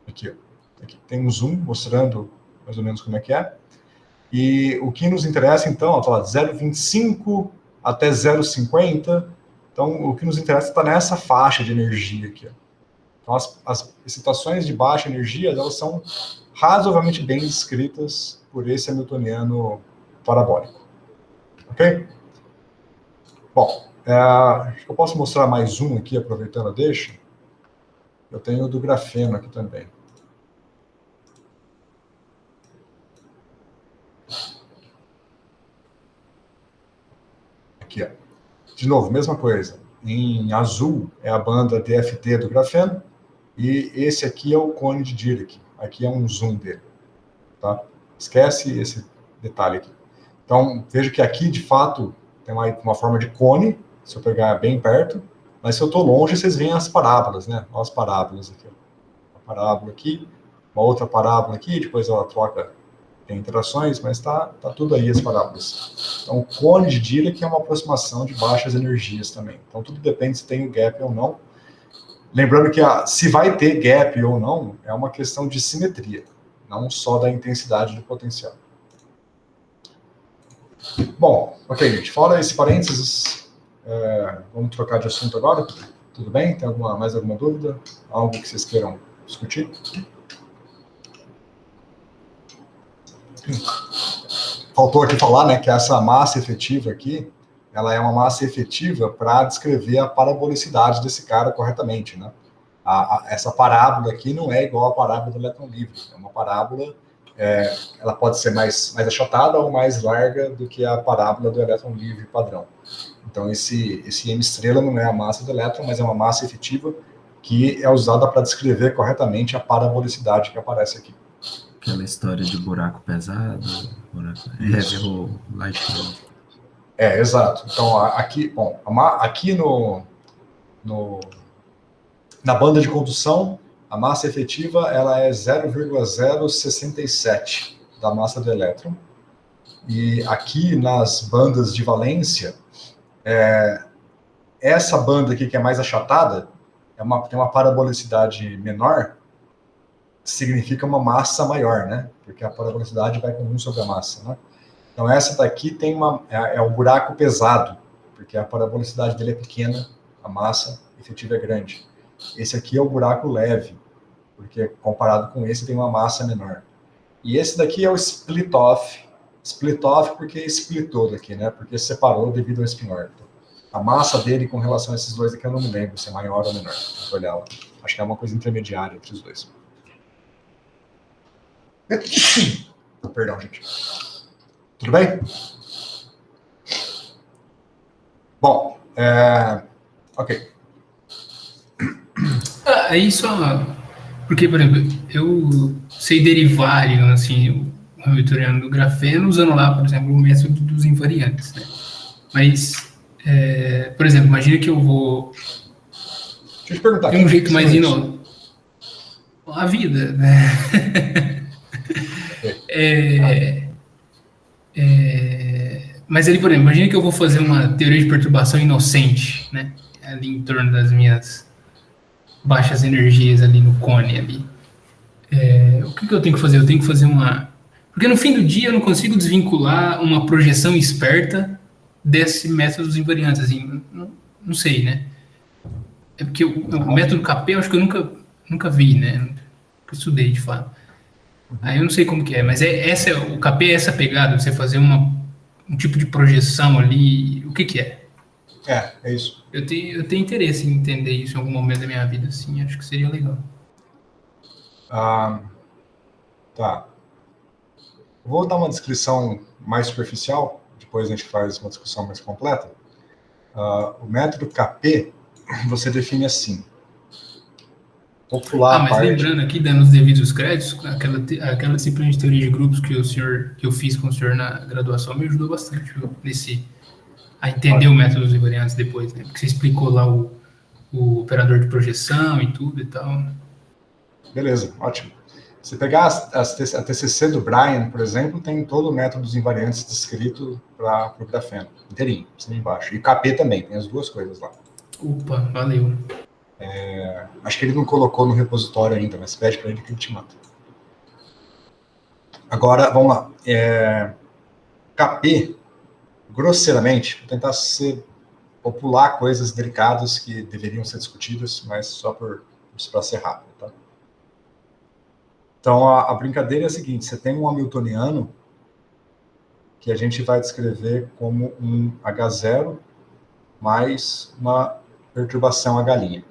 Aqui, ó. Aqui tem um zoom mostrando mais ou menos como é que é. E o que nos interessa, então, ó, tá lá, 0,25 até 0,50. Então, o que nos interessa está nessa faixa de energia aqui, ó. Então, as excitações de baixa energia, elas são razoavelmente bem descritas por esse hamiltoniano parabólico. Ok? Bom, acho que eu posso mostrar mais um aqui, aproveitando a deixa. Eu tenho o do grafeno aqui também. Aqui, ó. De novo, mesma coisa. Em azul é a banda DFT do grafeno, e esse aqui é o cone de Dirac. Aqui é um zoom dele. Tá? Esquece esse detalhe aqui. Então, veja que aqui, de fato, tem uma forma de cone, se eu pegar bem perto, mas se eu estou longe, vocês veem as parábolas, né? Olha as parábolas aqui. Uma parábola aqui, uma outra parábola aqui, depois ela troca, tem interações, mas tá tudo aí as parábolas. Então, o cone de Dirac é uma aproximação de baixas energias também. Então, tudo depende se tem o gap ou não. Lembrando que se vai ter gap ou não, é uma questão de simetria, não só da intensidade do potencial. Bom, ok, gente. Fora esse parênteses, vamos trocar de assunto agora? Tudo bem? Tem mais alguma dúvida? Algo que vocês queiram discutir? Faltou aqui falar, né, que essa massa efetiva aqui, ela é uma massa efetiva para descrever a parabolicidade desse cara corretamente, né? Essa parábola aqui não é igual a parábola do elétron livre. É uma parábola, ela pode ser mais achatada ou mais larga do que a parábola do elétron livre padrão. Então, esse M estrela não é a massa do elétron, mas é uma massa efetiva que é usada para descrever corretamente a parabolicidade que aparece aqui. Aquela história de buraco pesado, buraco heavy ou light. Exato. Então, aqui, bom, aqui na banda de condução, a massa efetiva ela é 0,067 da massa do elétron. E aqui nas bandas de valência, essa banda aqui que é mais achatada, tem uma parabolicidade menor, significa uma massa maior, né? Porque a parabolicidade vai com 1 sobre a massa, né? Então essa daqui tem um buraco pesado, porque a parabolicidade dele é pequena, a massa efetiva é grande. Esse aqui é o buraco leve, porque comparado com esse tem uma massa menor. E esse daqui é o split-off split off porque splitou daqui, né? Porque separou devido ao spin orbit. A massa dele com relação a esses dois aqui eu não me lembro se é maior ou menor. Vou olhar lá. Acho que é uma coisa intermediária entre os dois. Perdão, gente. Tudo bem? Bom, ok. Aí só... Porque, por exemplo, eu sei derivar, digamos assim, o hamiltoniano do grafeno usando lá, por exemplo, o método dos invariantes, né? Mas, por exemplo, imagina que eu vou... Deixa eu te perguntar. Tem um jeito mais inovador. A vida, né? Mas ali, por exemplo, imagina que eu vou fazer uma teoria de perturbação inocente, né? Ali em torno das minhas baixas energias ali no cone ali. O que eu tenho que fazer? Eu tenho que fazer uma... Porque no fim do dia eu não consigo desvincular uma projeção esperta desse método dos invariantes, assim, não sei, né? É porque o método KP eu acho que eu nunca vi, né? Nunca estudei, de fato. Aí eu não sei como que é, mas o KP é essa pegada, você fazer um tipo de projeção ali, o que é? É isso. Eu tenho interesse em entender isso em algum momento da minha vida, assim, acho que seria legal. Tá. Vou dar uma descrição mais superficial, depois a gente faz uma discussão mais completa. O método KP, você define assim. Popular mas lembrando aqui, dando os devidos créditos, aquela disciplina de teoria de grupos que eu fiz com o senhor na graduação me ajudou bastante, viu, a entender o método dos invariantes depois, né? Porque você explicou lá o operador de projeção e tudo e tal. Beleza, ótimo. Se pegar a TCC do Brian, por exemplo, tem todo o método dos invariantes descrito para o grafeno, inteirinho, assim embaixo. E KP também, tem as duas coisas lá. Opa, valeu. Acho que ele não colocou no repositório ainda, mas pede para ele que ele te manda. Agora, vamos lá. KP, grosseiramente, vou tentar popular coisas delicadas que deveriam ser discutidas, mas só para ser rápido, tá? Então, a brincadeira é a seguinte, você tem um hamiltoniano que a gente vai descrever como um H0 mais uma perturbação H'.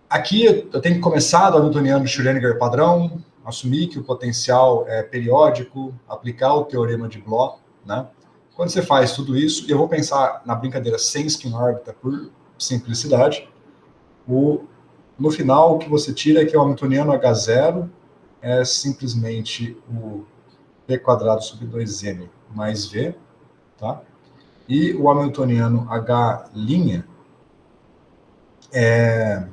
Aqui eu tenho que começar do hamiltoniano Schrödinger padrão, assumir que o potencial é periódico, aplicar o teorema de Bloch, né? Quando você faz tudo isso, eu vou pensar na brincadeira sem spin órbita por simplicidade. No final, o que você tira é que o hamiltoniano H0 é simplesmente o p² sobre 2m mais v, tá? E o hamiltoniano H' é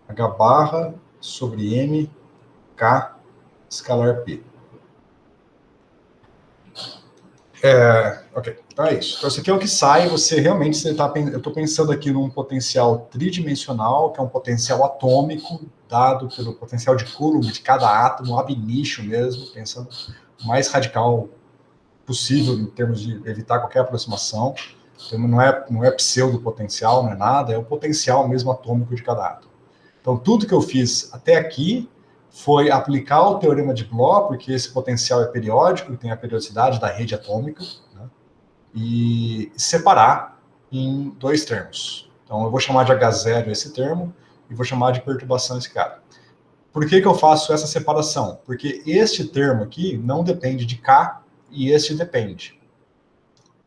H barra sobre m k escalar p. Ok, então é isso. Então, isso aqui é o que sai, eu estou pensando aqui num potencial tridimensional, que é um potencial atômico, dado pelo potencial de Coulomb de cada átomo, ab initio mesmo, pensando o mais radical possível em termos de evitar qualquer aproximação. Então, não é pseudo-potencial, não é nada, é o potencial mesmo atômico de cada átomo. Então, tudo que eu fiz até aqui foi aplicar o teorema de Bloch, porque esse potencial é periódico, tem a periodicidade da rede atômica, né? E separar em dois termos. Então, eu vou chamar de H0 esse termo, e vou chamar de perturbação esse cara. Por que eu faço essa separação? Porque este termo aqui não depende de K, e este depende.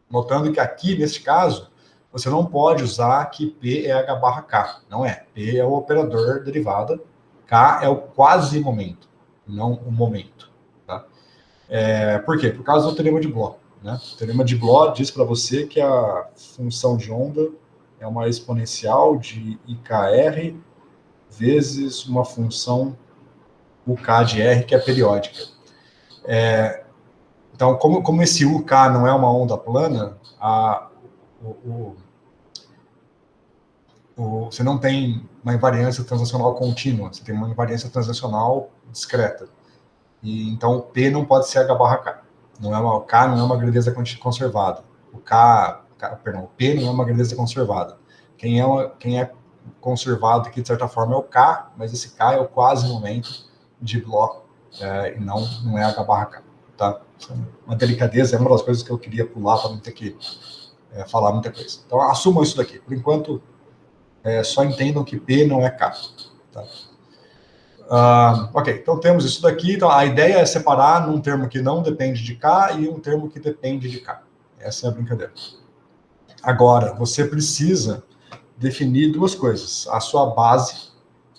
Notando que aqui, neste caso, você não pode usar que P é H barra K. Não é. P é o operador derivada, K é o quasi-momento, não o momento. Tá? Por quê? Por causa do teorema de Bloch. Né? O teorema de Bloch diz para você que a função de onda é uma exponencial de IKR vezes uma função UK de R, que é periódica. Então, como esse UK não é uma onda plana, você não tem uma invariância translacional contínua, você tem uma invariância translacional discreta. E, então, P não pode ser H barra K. K não é uma grandeza conservada. O P não é uma grandeza conservada. Quem é conservado aqui, de certa forma, é o K, mas esse K é o quasi-momento de Bloch, e não é H barra K. tá? Uma delicadeza, é uma das coisas que eu queria pular para não ter que falar muita coisa. Então, assumam isso daqui. Por enquanto, só entendam que P não é K. Tá? Ok, então temos isso daqui. Então, a ideia é separar num termo que não depende de K e um termo que depende de K. Essa é a brincadeira. Agora, você precisa definir duas coisas. A sua base,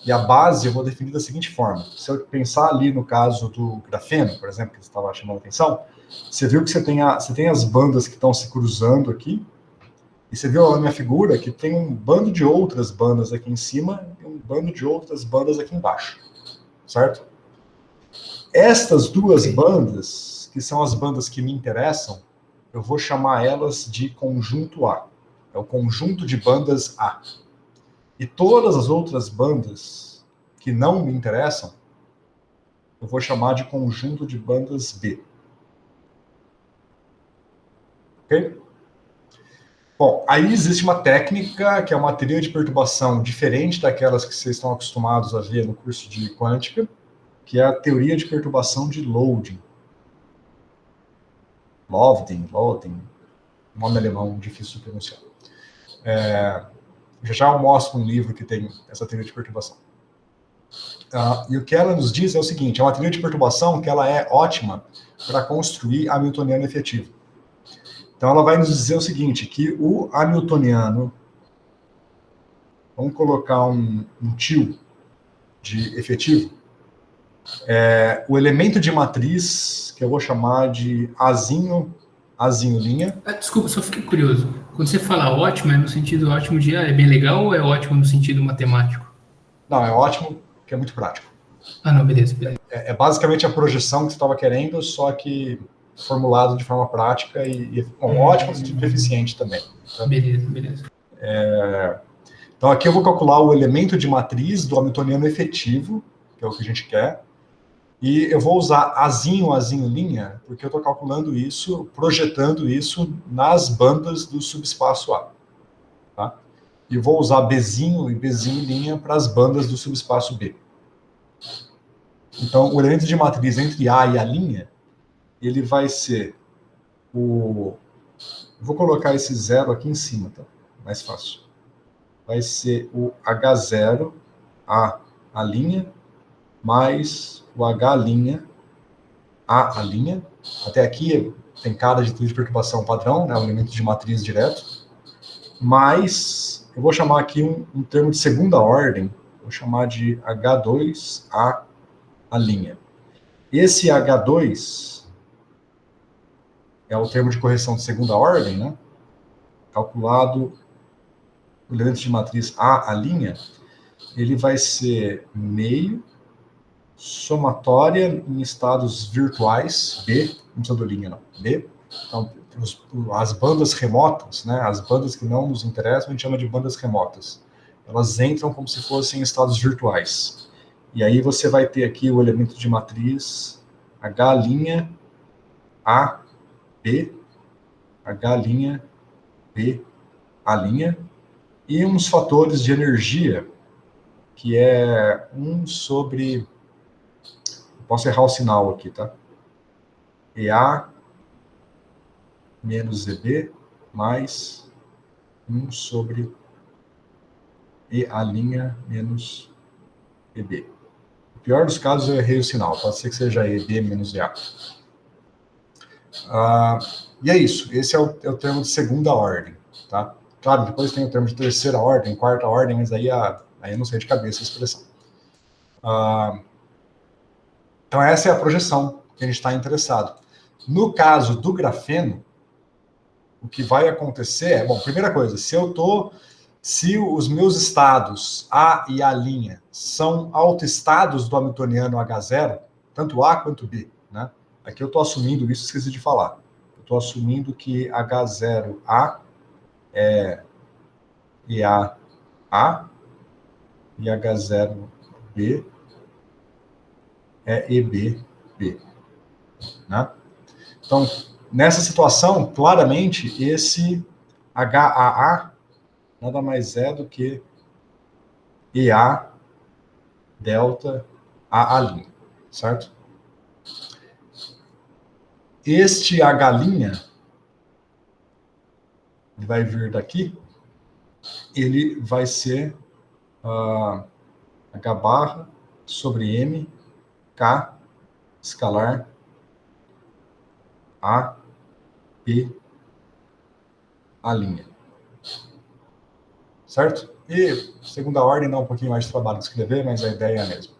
e a base eu vou definir da seguinte forma. Se eu pensar ali no caso do grafeno, por exemplo, que você estava chamando a atenção, você viu que você tem as bandas que estão se cruzando aqui, e você viu na minha figura que tem um bando de outras bandas aqui em cima e um bando de outras bandas aqui embaixo, certo? Estas duas bandas, que são as bandas que me interessam, eu vou chamar elas de conjunto A. É o conjunto de bandas A. E todas as outras bandas que não me interessam, eu vou chamar de conjunto de bandas B. Ok? Bom, aí existe uma técnica, que é uma teoria de perturbação diferente daquelas que vocês estão acostumados a ver no curso de quântica, que é a teoria de perturbação de Loading. Loading, nome alemão difícil de pronunciar. Já eu mostro um livro que tem essa teoria de perturbação. E o que ela nos diz é o seguinte, é uma teoria de perturbação que ela é ótima para construir hamiltoniano efetivo. Então ela vai nos dizer o seguinte, que o hamiltoniano, vamos colocar um tio de efetivo, o elemento de matriz, que eu vou chamar de Azinho linha. Desculpa, só fiquei curioso. Quando você fala ótimo, é no sentido ótimo de é bem legal ou é ótimo no sentido matemático? Não, é ótimo, que é muito prático. Não, beleza. É basicamente a projeção que você estava querendo, só que formulado de forma prática ótimo no sentido de eficiente também. Tá? Beleza. Então aqui eu vou calcular o elemento de matriz do hamiltoniano efetivo, que é o que a gente quer, e eu vou usar azinho linha, porque eu estou calculando isso, projetando isso nas bandas do subespaço A. Tá? E vou usar Bzinho e Bzinho linha para as bandas do subespaço B. Então, o elemento de matriz entre A e a linha, ele vai ser Vou colocar esse zero aqui em cima, tá? Mais fácil. Vai ser o H0, a linha, mais o H', a linha. Até aqui tem cara de teoria de perturbação padrão, né? Um elemento de matriz direto. Mas eu vou chamar aqui um termo de segunda ordem, vou chamar de H2, a linha. Esse H2 é o termo de correção de segunda ordem, né? Calculado o elemento de matriz a linha, ele vai ser meio somatória em estados virtuais, B, não precisa do linha não, B. Então, as bandas remotas, né, as bandas que não nos interessam, a gente chama de bandas remotas. Elas entram como se fossem estados virtuais. E aí você vai ter aqui o elemento de matriz H', A, B, H', B, A', e uns fatores de energia, que é 1 sobre... Posso errar o sinal aqui, tá? EA menos EB mais 1 sobre EA' menos EB. No pior dos casos, eu errei o sinal. Pode ser que seja EB menos EA. E é isso. Esse é o termo de segunda ordem, tá? Claro, depois tem o termo de terceira ordem, quarta ordem, mas aí eu não sei de cabeça a expressão. Então, essa é a projeção que a gente está interessado. No caso do grafeno, o que vai acontecer é... Bom, primeira coisa, se os meus estados A e A' são autoestados do hamiltoniano H0, tanto A quanto B, né? Aqui eu estou assumindo isso, esqueci de falar. Eu estou assumindo que H0A é EA e H0B é EB, né? Então, nessa situação, claramente, esse HAA nada mais é do que EA delta A', certo? Este H', ele vai vir daqui, ele vai ser H barra sobre M, K, escalar, A, P, A'. Certo? E segunda ordem dá um pouquinho mais de trabalho de escrever, mas a ideia é a mesma.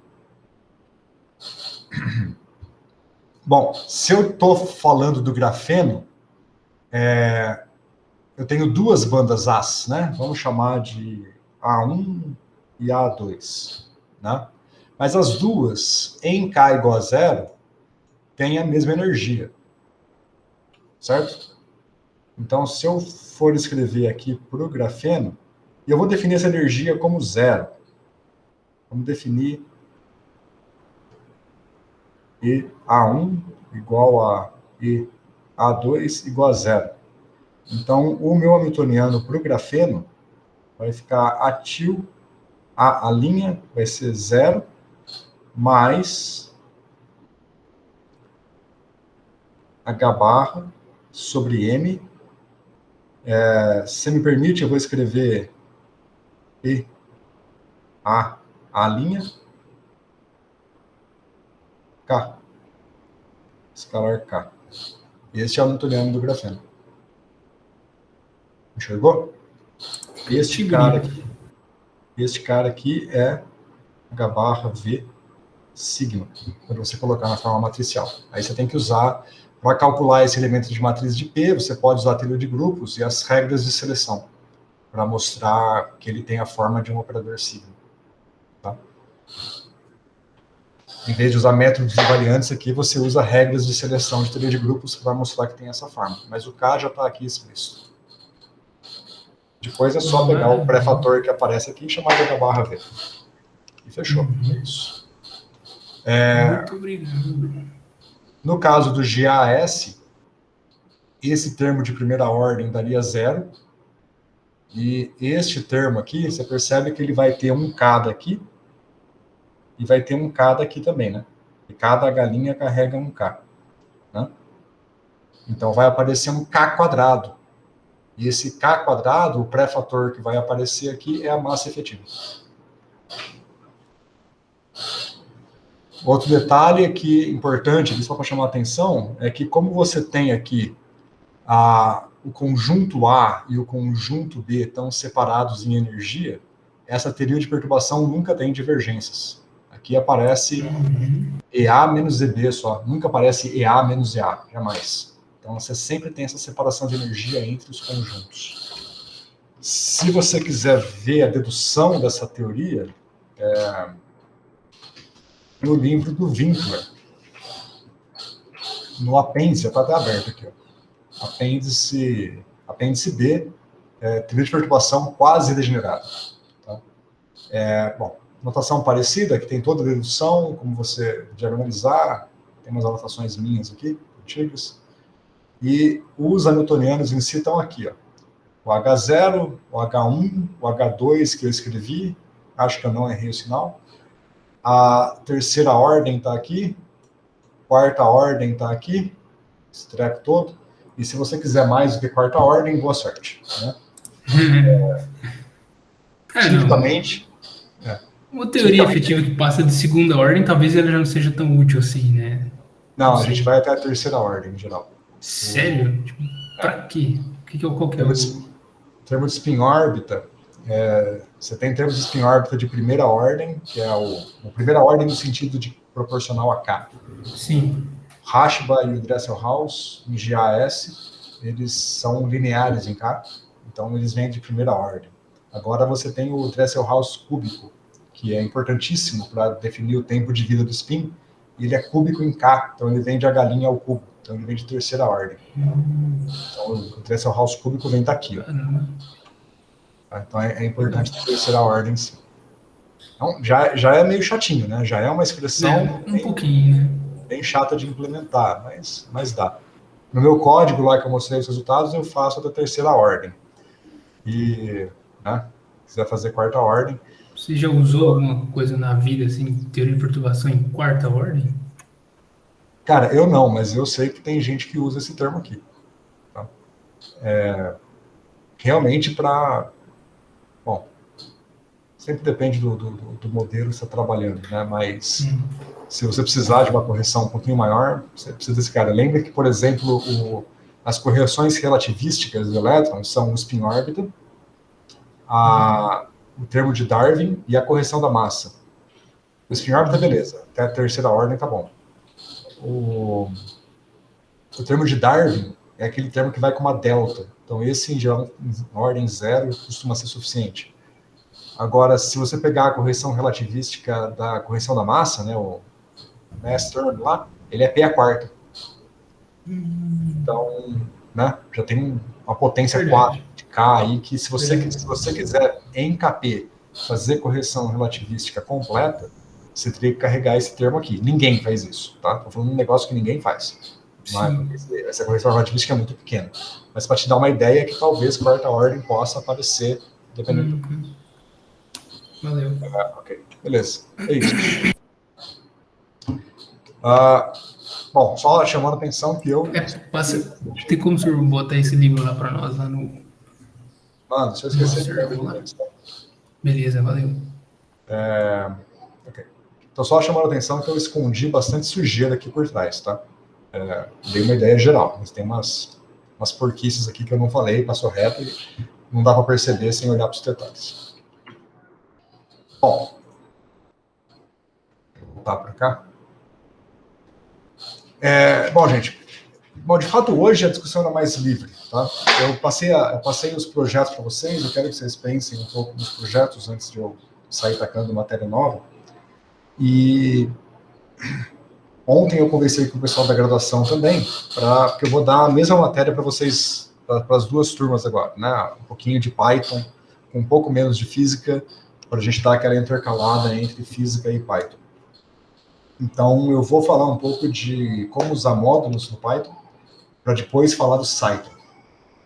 Bom, se eu estou falando do grafeno, eu tenho duas bandas As, né? Vamos chamar de A1 e A2, né? Mas as duas, em K igual a 0, têm a mesma energia, certo? Então, se eu for escrever aqui para o grafeno, eu vou definir essa energia como 0. Vamos definir EA1 igual a EA2 igual a 0. Então, o meu hamiltoniano para o grafeno vai ficar atil, a linha vai ser 0, mais H barra sobre M. Se me permite, eu vou escrever E, A linha, K, escalar K. Este é o hamiltoniano do grafeno. Enxergou? Este cara aqui é H barra V sigma, para você colocar na forma matricial. Aí você tem que usar, para calcular esse elemento de matriz de P, você pode usar a teoria de grupos e as regras de seleção, para mostrar que ele tem a forma de um operador sigma. Tá? Em vez de usar métodos invariantes aqui, você usa regras de seleção de teoria de grupos para mostrar que tem essa forma. Mas o K já está aqui explícito. Depois é só pegar o pré-fator que aparece aqui e chamar de H barra V. E fechou. É isso. Muito obrigado. No caso do GAS, esse termo de primeira ordem daria 0. E este termo aqui, você percebe que ele vai ter um K daqui e vai ter um K daqui também, né? E cada H' carrega um K. Né? Então vai aparecer um K quadrado. E esse K quadrado, o pré-fator que vai aparecer aqui, é a massa efetiva. Outro detalhe que importante, só para chamar a atenção, é que como você tem aqui o conjunto A e o conjunto B estão separados em energia, essa teoria de perturbação nunca tem divergências. Aqui aparece EA menos EB só, nunca aparece EA menos EA, jamais. Então, você sempre tem essa separação de energia entre os conjuntos. Se você quiser ver a dedução dessa teoria, no livro do Winkler, no apêndice, está até aberto aqui, ó. Apêndice B, teoria de perturbação quase degenerada. Tá? Bom, notação parecida, que tem toda a dedução, como você diagonalizar, tem umas anotações minhas aqui, antigas. E os hamiltonianos em si estão aqui, ó. O H0, o H1, o H2 que eu escrevi, acho que eu não errei o sinal. A terceira ordem está aqui, quarta ordem está aqui, esse treco todo. E se você quiser mais do que quarta ordem, boa sorte. Né? Tipicamente... Uma teoria efetiva que passa de segunda ordem, talvez ela já não seja tão útil assim, né? Não, a gente vai até a terceira ordem, em geral. Sério? Tipo, pra quê? Qual que é o... Termo de spin-órbita, você tem termos de spin-órbita de primeira ordem, que é a primeira ordem no sentido de proporcional a K. Sim. Rashba e o Dresselhaus, em GAS, eles são lineares em K, então eles vêm de primeira ordem. Agora você tem o Dresselhaus cúbico, que é importantíssimo para definir o tempo de vida do spin, e ele é cúbico em K, então ele vem de H' ao cubo, então ele vem de terceira ordem. Então o Dresselhaus cúbico vem daqui. Ó. Então é importante ter terceira ordem, sim. Então, já é meio chatinho, né? Já é uma expressão bem chata de implementar, mas dá. No meu código lá que eu mostrei os resultados, eu faço a da terceira ordem. E, né, se quiser fazer quarta ordem... Você já usou alguma coisa na vida, assim, teoria de perturbação em quarta ordem? Cara, eu não, mas eu sei que tem gente que usa esse termo aqui. Tá? Realmente para... Bom, sempre depende do modelo que você está trabalhando, né? Mas se você precisar de uma correção um pouquinho maior, você precisa desse cara. Lembra que, por exemplo, as correções relativísticas do elétron são o spin-órbita, o termo de Darwin e a correção da massa. O spin-órbita, beleza. Até a terceira ordem tá bom. O termo de Darwin é aquele termo que vai com uma delta. Então, esse, em geral, em ordem 0, costuma ser suficiente. Agora, se você pegar a correção relativística da correção da massa, né, o mass term lá, ele é P a quarta. Então, né, já tem uma potência 4 de K aí, que se você quiser em KP fazer correção relativística completa, você teria que carregar esse termo aqui. Ninguém faz isso, tá? Estou falando de um negócio que ninguém faz. Mas essa correção relativística é muito pequena. Mas para te dar uma ideia que talvez quarta ordem possa aparecer, dependendo do... Valeu. Ok, beleza. É isso. Bom, só chamando a atenção que eu... Tem como o senhor botar esse livro lá para nós, lá no... Mano, se eu esquecer... Beleza, valeu. Ok. Então, só chamando a atenção que eu escondi bastante sujeira aqui por trás, tá? Dei uma ideia geral, mas tem umas porquices aqui que eu não falei, passou reto e não dá para perceber sem olhar para os detalhes. Bom, vou voltar para cá. Bom, gente, de fato, hoje a discussão era mais livre, tá? Eu passei os projetos para vocês, eu quero que vocês pensem um pouco nos projetos antes de eu sair tacando matéria nova. E ontem eu conversei com o pessoal da graduação também, porque eu vou dar a mesma matéria para vocês, para as duas turmas agora, né? Um pouquinho de Python, com um pouco menos de física, para a gente dar aquela intercalada entre física e Python. Então, eu vou falar um pouco de como usar módulos no Python, para depois falar do Cython,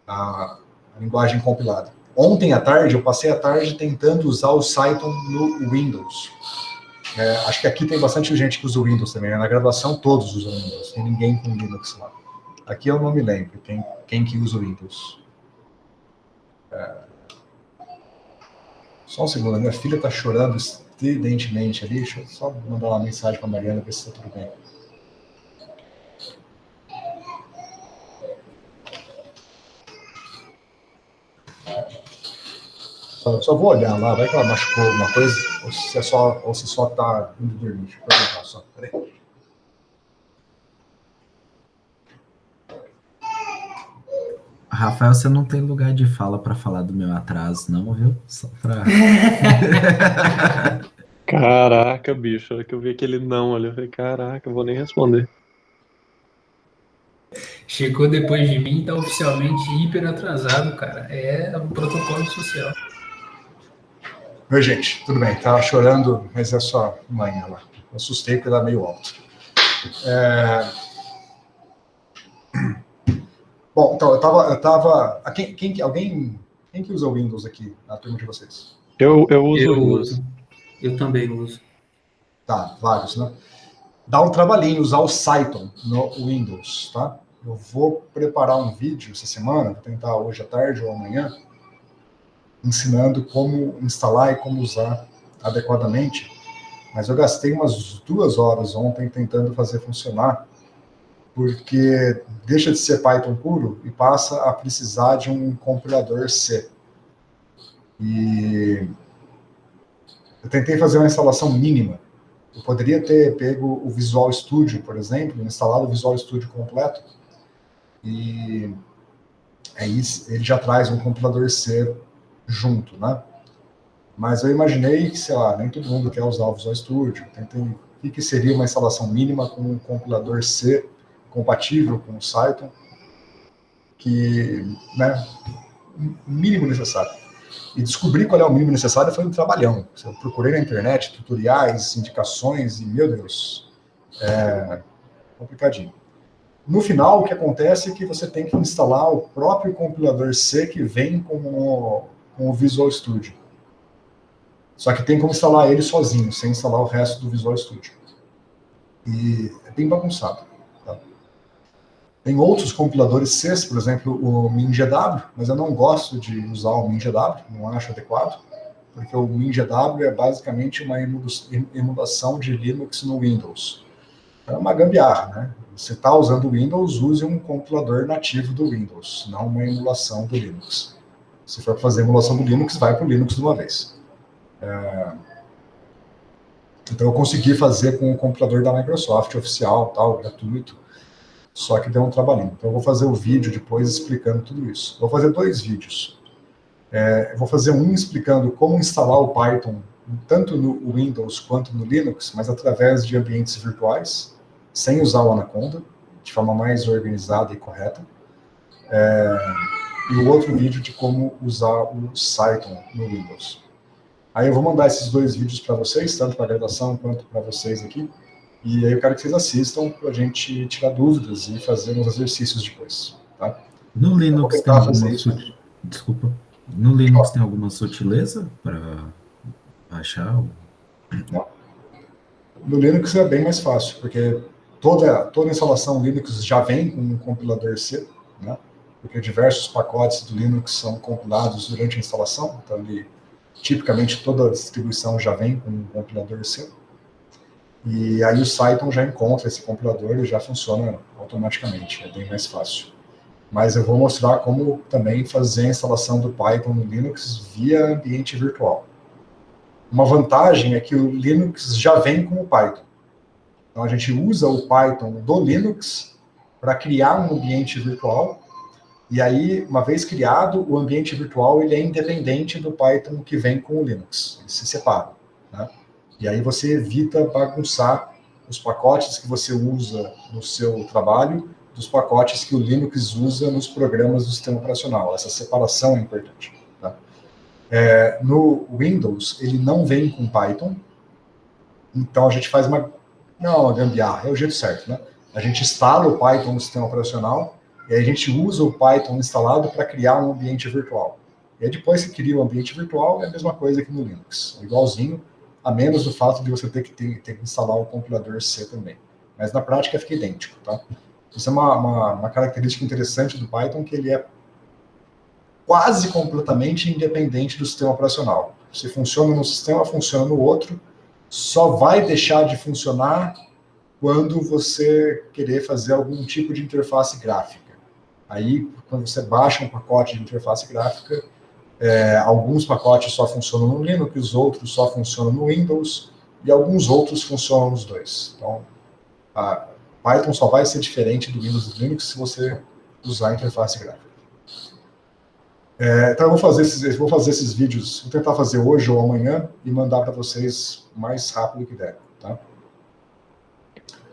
a linguagem compilada. Ontem à tarde, eu passei a tarde tentando usar o Cython no Windows. Acho que aqui tem bastante gente que usa o Windows também, né? Na graduação todos usam o Windows, tem ninguém com Linux lá. Aqui eu não me lembro quem que usa o Windows. Só um segundo, minha filha está chorando estridentemente ali, deixa eu só mandar uma mensagem para a Mariana ver se está tudo bem. Só vou olhar lá, vai que ela machucou alguma coisa, ou se só está indo dormir. Deixa eu perguntar só, peraí. Rafael, você não tem lugar de fala para falar do meu atraso, não, viu? Só pra... Caraca, bicho, a hora que eu vi aquele não ali, eu falei, caraca, eu vou nem responder. Chegou depois de mim, tá oficialmente hiper atrasado, cara. É o protocolo social. Oi, gente, tudo bem? Tava chorando, mas é só manhã lá. Eu assustei porque ela é meio alto. Bom, então, eu tava... Quem que usa o Windows aqui na turma de vocês? Eu uso o Windows. Eu também uso. Tá, vários, né? Dá um trabalhinho usar o Cython no Windows, tá? Eu vou preparar um vídeo essa semana, vou tentar hoje à tarde ou amanhã, ensinando como instalar e como usar adequadamente, mas eu gastei umas 2 horas ontem tentando fazer funcionar, porque deixa de ser Python puro e passa a precisar de um compilador C. E eu tentei fazer uma instalação mínima. Eu poderia ter pego o Visual Studio, por exemplo, instalado o Visual Studio completo, e aí ele já traz um compilador C junto, né? Mas eu imaginei que, sei lá, nem todo mundo quer usar o Visual Studio. Tentei o que seria uma instalação mínima com um compilador C compatível com o Cython, que, né, o mínimo necessário. E descobrir qual é o mínimo necessário foi um trabalhão. Eu procurei na internet tutoriais, indicações, e, meu Deus, é complicadinho. No final, o que acontece é que você tem que instalar o próprio compilador C que vem com o Visual Studio. Só que tem como instalar ele sozinho, sem instalar o resto do Visual Studio. E é bem bagunçado. Tem outros compiladores C, por exemplo, o MinGW, mas eu não gosto de usar o MinGW, não acho adequado, porque o MinGW é basicamente uma emulação de Linux no Windows. É uma gambiarra, né? Você está usando o Windows, use um compilador nativo do Windows, não uma emulação do Linux. Se for fazer emulação do Linux, vai para o Linux de uma vez. Então eu consegui fazer com o compilador da Microsoft oficial, tal, gratuito, só que deu um trabalhinho. Então eu vou fazer o vídeo depois explicando tudo isso. Vou fazer 2 vídeos. Eu vou fazer um explicando como instalar o Python tanto no Windows quanto no Linux, mas através de ambientes virtuais, sem usar o Anaconda, de forma mais organizada e correta. E o outro vídeo de como usar o Cython no Windows. Aí eu vou mandar esses 2 vídeos para vocês, tanto para a graduação quanto para vocês aqui. E aí eu quero que vocês assistam para a gente tirar dúvidas e fazer uns exercícios depois. Tá? No Linux tem alguma Desculpa. No Linux tem alguma sutileza para achar? Não. No Linux é bem mais fácil, porque toda instalação Linux já vem com um compilador C, né? Porque diversos pacotes do Linux são compilados durante a instalação, então tipicamente toda a distribuição já vem com um compilador C. E aí o Cython já encontra esse compilador e já funciona automaticamente, é bem mais fácil. Mas eu vou mostrar como também fazer a instalação do Python no Linux via ambiente virtual. Uma vantagem é que o Linux já vem com o Python. Então a gente usa o Python do Linux para criar um ambiente virtual. E aí, uma vez criado, o ambiente virtual ele é independente do Python que vem com o Linux. Eles se separam, né? E aí você evita bagunçar os pacotes que você usa no seu trabalho dos pacotes que o Linux usa nos programas do sistema operacional. Essa separação é importante. Tá? No Windows, ele não vem com Python, então a gente faz uma gambiarra, é o jeito certo, né? A gente instala o Python no sistema operacional e aí a gente usa o Python instalado para criar um ambiente virtual. E aí depois que cria o ambiente virtual, é a mesma coisa que no Linux, igualzinho, a menos o fato de você ter que instalar o compilador C também. Mas na prática fica idêntico, tá? Isso é uma característica interessante do Python, que ele é quase completamente independente do sistema operacional. Se funciona num sistema, funciona no outro, só vai deixar de funcionar quando você querer fazer algum tipo de interface gráfica. Aí, quando você baixa um pacote de interface gráfica, alguns pacotes só funcionam no Linux, os outros só funcionam no Windows, e alguns outros funcionam nos dois. Então, a Python só vai ser diferente do Windows e do Linux se você usar a interface gráfica. Então eu vou fazer esses vídeos, vou tentar fazer hoje ou amanhã e mandar para vocês o mais rápido que der, tá?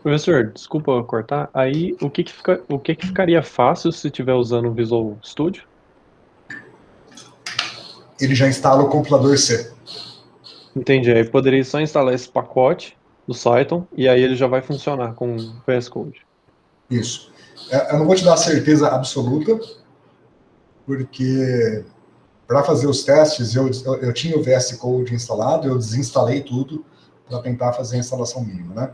Professor, desculpa cortar. Aí, o que ficaria fácil se estiver usando o Visual Studio? Ele já instala o compilador C. Entendi. Aí poderia só instalar esse pacote do Cython e aí ele já vai funcionar com o VS Code. Isso. Eu não vou te dar certeza absoluta, porque para fazer os testes eu tinha o VS Code instalado, eu desinstalei tudo para tentar fazer a instalação mínima, né?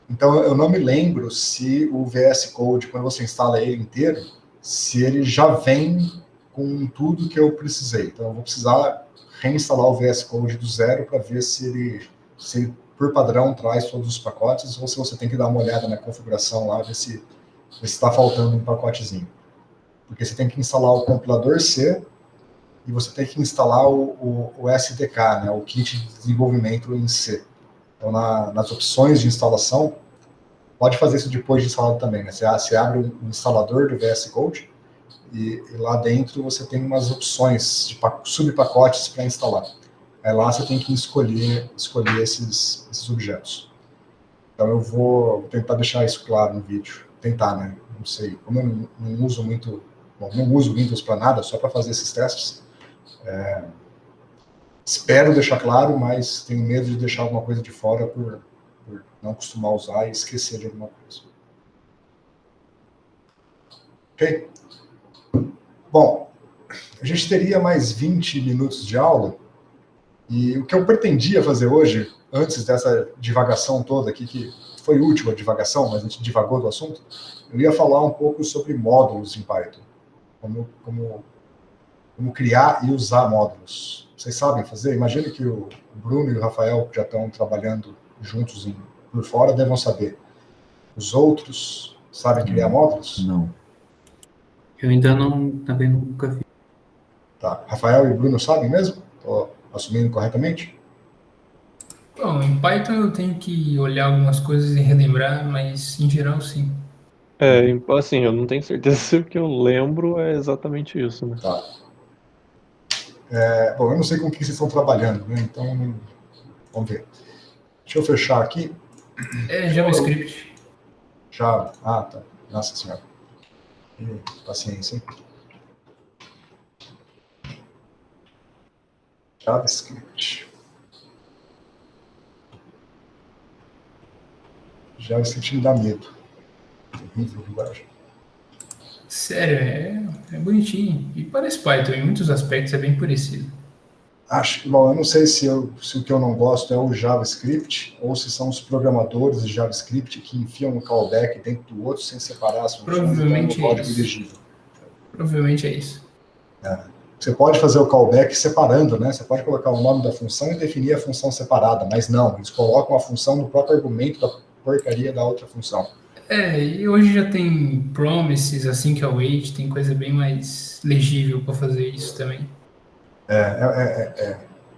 Então eu não me lembro se o VS Code, quando você instala ele inteiro, se ele já vem com tudo que eu precisei. Então eu vou precisar reinstalar o VS Code do zero para ver se ele, por padrão, traz todos os pacotes, ou se você tem que dar uma olhada na configuração lá, ver se está faltando um pacotezinho. Porque você tem que instalar o compilador C e você tem que instalar o SDK, né, o kit de desenvolvimento em C. Então, nas opções de instalação, pode fazer isso depois de instalado também, né? Você abre um instalador do VS Code e lá dentro você tem umas opções de subpacotes para instalar. Aí lá você tem que escolher esses objetos. Então eu vou tentar deixar isso claro no vídeo. Tentar, né? Não sei. Como eu não uso muito... Bom, não uso Windows para nada, só para fazer esses testes. Espero deixar claro, mas tenho medo de deixar alguma coisa de fora por não costumar usar e esquecer de alguma coisa. Ok? Bom, a gente teria mais 20 minutos de aula, e o que eu pretendia fazer hoje, antes dessa divagação toda aqui, que foi útil a divagação, mas a gente divagou do assunto. Eu ia falar um pouco sobre módulos em Python. Como criar e usar módulos. Vocês sabem fazer? Imagine que o Bruno e o Rafael, que já estão trabalhando juntos por fora, devam saber. Os outros sabem criar módulos? Não. Eu ainda não, também nunca fiz. Tá. Rafael e Bruno sabem mesmo? Estou assumindo corretamente? Bom, em Python eu tenho que olhar algumas coisas e relembrar, mas em geral sim. Assim, eu não tenho certeza se o que eu lembro é exatamente isso, né? Tá. Bom, eu não sei com o que vocês estão trabalhando, né? Então, vamos ver. Deixa eu fechar aqui. É JavaScript. Já. Ah, tá. Nossa Senhora. Paciência, hein? JavaScript. JavaScript me dá medo. Horrível linguagem. Sério, é bonitinho. E parece Python, em muitos aspectos é bem parecido. Bom, eu não sei se o que eu não gosto é o JavaScript ou se são os programadores de JavaScript que enfiam um callback dentro do outro sem separar as funções. Provavelmente então, é código isso. ilegível. Provavelmente é isso. Você pode fazer o callback separando, né? Você pode colocar o nome da função e definir a função separada, mas não, eles colocam a função no próprio argumento da porcaria da outra função. E hoje já tem promises, assim que await, tem coisa bem mais legível para fazer isso também.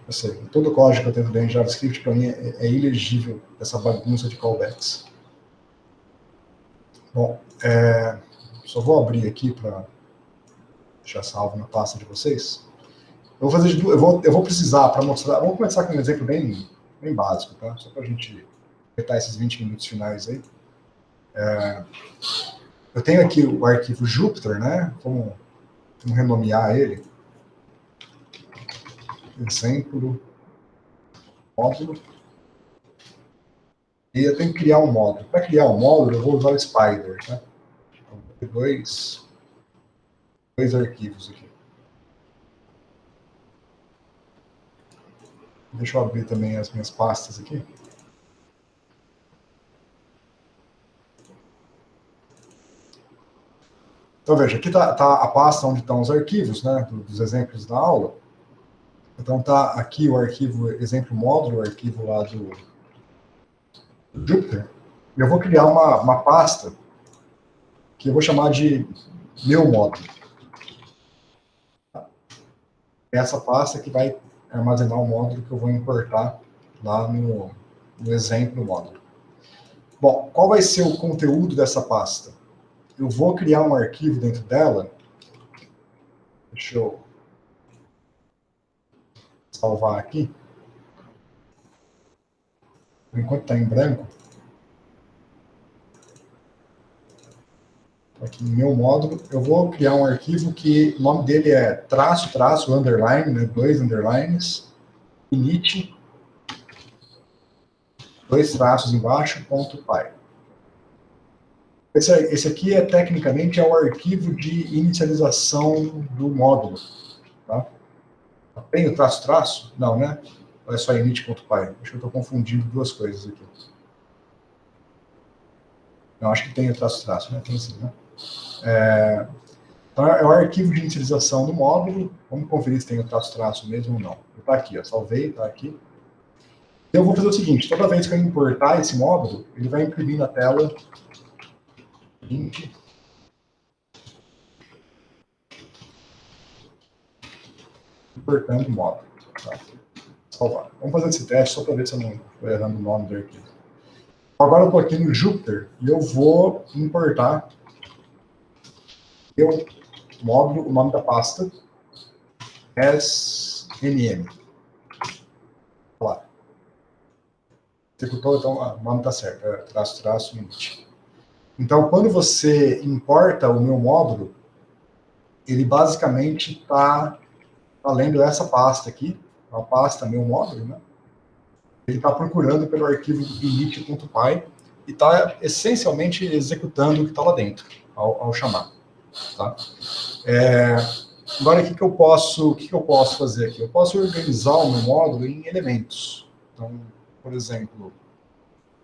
Eu sei, todo código que eu tenho dentro de JavaScript, para mim, é ilegível essa bagunça de callbacks. Bom, só vou abrir aqui para deixar salvo na pasta de vocês. Eu vou precisar, para mostrar, vamos começar com um exemplo bem básico, tá? Só para a gente completar esses 20 minutos finais aí. Eu tenho aqui o arquivo Jupyter, né? Vamos renomear ele. Exemplo, módulo. E eu tenho que criar um módulo. Para criar um módulo, eu vou usar o Spider, tá? Então, vou ter dois arquivos aqui. Deixa eu abrir também as minhas pastas aqui. Então, veja, aqui está a pasta onde estão os arquivos, né, dos exemplos da aula. Então, está aqui o arquivo exemplo módulo, o arquivo lá do Jupyter. E eu vou criar uma pasta que eu vou chamar de meu módulo. É essa pasta que vai armazenar o módulo que eu vou importar lá no exemplo módulo. Bom, qual vai ser o conteúdo dessa pasta? Eu vou criar um arquivo dentro dela. Deixa eu salvar aqui. Por enquanto está em branco. Aqui no meu módulo, eu vou criar um arquivo que o nome dele é -- underline, né, 2 underlines, init, 2 traços embaixo, .py. Esse aqui tecnicamente é o arquivo de inicialização do módulo. Tá? Tem o -- Não, né? Ou é só init.py? Acho que eu estou confundindo duas coisas aqui. Não, acho que tem o -- né? Tem sim, né? Então, é o arquivo de inicialização do módulo. Vamos conferir se tem o -- mesmo ou não. Está aqui, ó, salvei, está aqui. Eu vou fazer o seguinte, toda vez que eu importar esse módulo, ele vai imprimir na tela importando o módulo. Tá? Salvar. Vamos fazer esse teste só para ver se eu não estou errando o nome do arquivo. Agora eu estou aqui no Jupyter e eu vou importar o módulo, o nome da pasta, SNM. Lá. Executou, então o nome está certo, é -- init. Então, quando você importa o meu módulo, ele basicamente está lendo essa pasta aqui, a pasta meu módulo, né? Ele está procurando pelo arquivo init.py e está essencialmente executando o que está lá dentro, ao chamar. Tá? Agora, o que eu posso fazer aqui? Eu posso organizar o meu módulo em elementos. Então, por exemplo,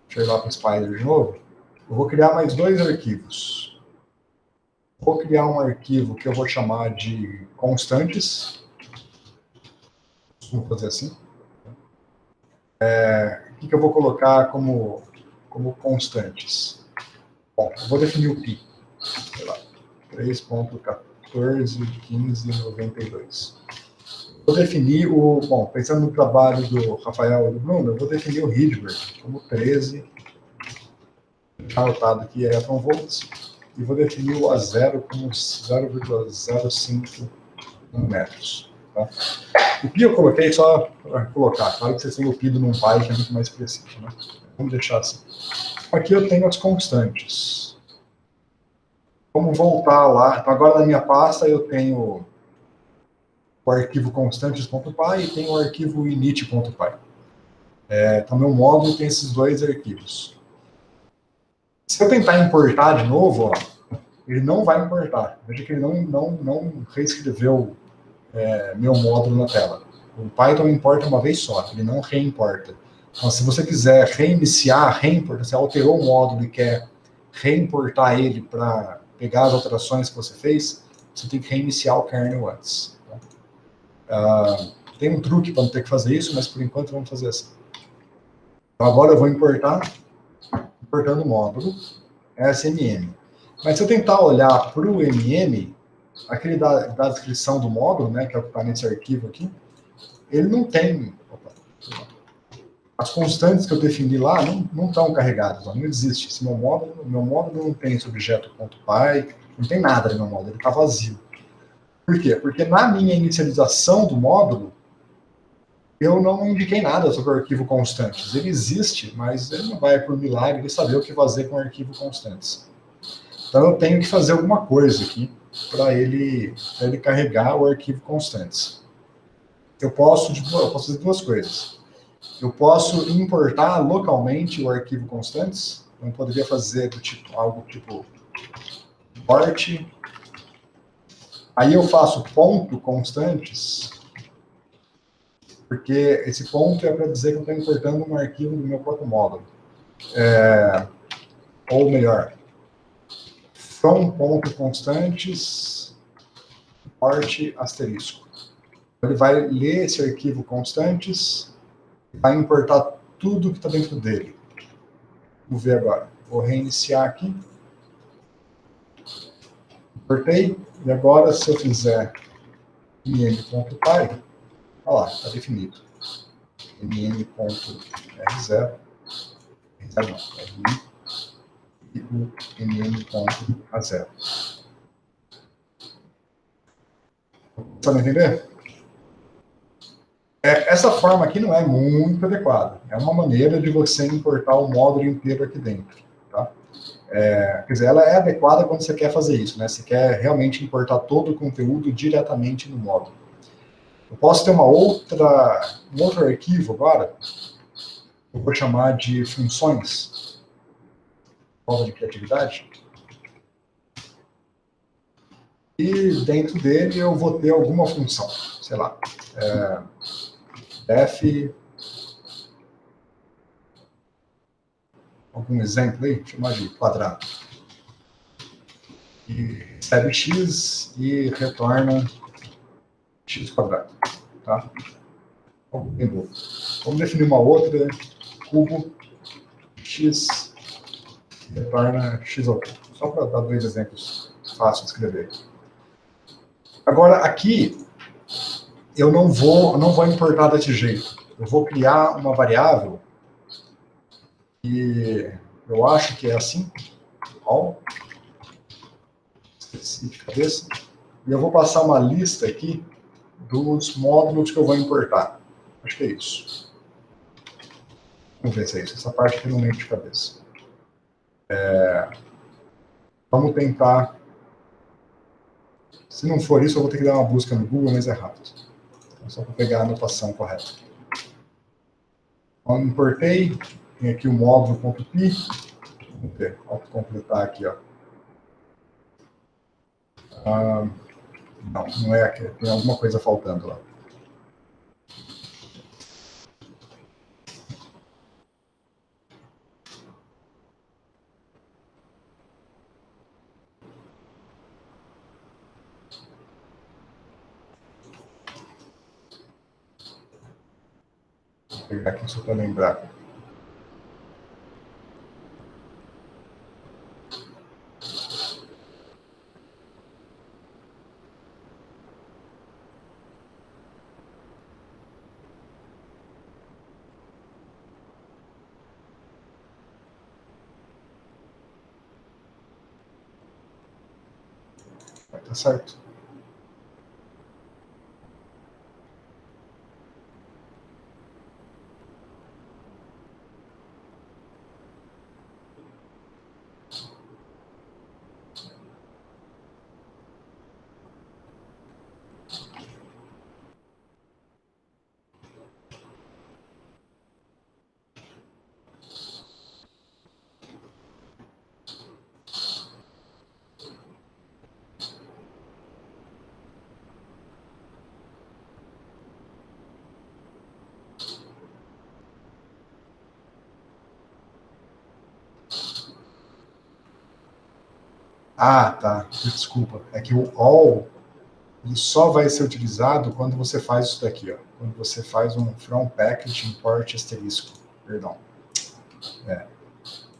Deixa eu ir lá para o Spider de novo. Eu vou criar mais 2 arquivos. Vou criar um arquivo que eu vou chamar de constantes. Vamos fazer assim. O que eu vou colocar como constantes? Bom, eu vou definir o pi. Sei lá, 3.141592. Vou definir o... Bom, pensando no trabalho do Rafael e do Bruno, eu vou definir o Rydberg como 13, anotado aqui, electronvolts, e vou definir o A0 como 0,05 metros. Tá? O pi eu coloquei só para colocar, claro que vocês têm o pi do NumPy, que é muito mais preciso, né? Vamos deixar assim. Aqui eu tenho as constantes. Vamos voltar lá. Então, agora na minha pasta eu tenho o arquivo constantes.py e tenho o arquivo init.py. Então, meu módulo tem esses 2 arquivos. Se eu tentar importar de novo, ó, ele não vai importar. Veja que ele não reescreveu meu módulo na tela. O Python importa uma vez só, ele não reimporta. Então, se você quiser reimportar, você alterou o módulo e quer reimportar ele para pegar as alterações que você fez, você tem que reiniciar o kernel antes. Tem um truque para não ter que fazer isso, mas por enquanto vamos fazer assim. Então, agora eu vou importando o módulo SMM. Mas se eu tentar olhar para o MM, aquele da descrição do módulo, né, que é o que está nesse arquivo aqui, ele não tem... As constantes que eu defini lá não estão carregadas, não existe. Esse meu módulo não tem esse objeto.py, não tem nada no meu módulo, ele está vazio. Por quê? Porque na minha inicialização do módulo, eu não indiquei nada sobre o arquivo constantes. Ele existe, mas ele não vai, por milagre, saber o que fazer com o arquivo constantes. Então eu tenho que fazer alguma coisa aqui para ele carregar o arquivo constantes. Eu posso fazer 2 coisas. Eu posso importar localmente o arquivo constantes. Eu poderia fazer algo tipo import. Aí eu faço ponto constantes, porque esse ponto é para dizer que eu estou importando um arquivo do meu próprio módulo. Ou melhor, from ponto constantes, import asterisco. Ele vai ler esse arquivo constantes, vai importar tudo que está dentro dele. Vamos ver agora. Vou reiniciar aqui. Importei. E agora, se eu fizer mm.py, olha lá, está definido. mm.r0, r0 não, r e o mm.a0. Está me entender? Essa forma aqui não é muito adequada. É uma maneira de você importar o módulo inteiro aqui dentro. Tá? Quer dizer, ela é adequada quando você quer fazer isso, né? Você quer realmente importar todo o conteúdo diretamente no módulo. Eu posso ter um outro arquivo agora, eu vou chamar de funções, prova de criatividade. E dentro dele eu vou ter alguma função, sei lá, def, algum exemplo aí, chamar de quadrado. E recebe x e retorna x quadrado. Tá? Vamos definir uma outra, cubo, x, retorna x ao cubo. Só para dar 2 exemplos fáceis de escrever. Agora, aqui, eu não vou importar desse jeito. Eu vou criar uma variável e eu acho que é assim, all, específica desse, e eu vou passar uma lista aqui dos módulos que eu vou importar. Acho que é isso. Vamos ver se é isso. Essa parte aqui não lembro de cabeça. Vamos tentar. Se não for isso, eu vou ter que dar uma busca no Google, mas é rápido. Então, só para pegar a anotação correta. Então, importei. Tem aqui o módulo.py. Vamos ver. Vou completar aqui, ó. Não é aqui. Tem alguma coisa faltando lá. pegar aqui só para lembrar. Tá certo. Ah, tá. Desculpa. É que o all ele só vai ser utilizado quando você faz isso daqui, ó. Quando você faz um from package import asterisco. Perdão. É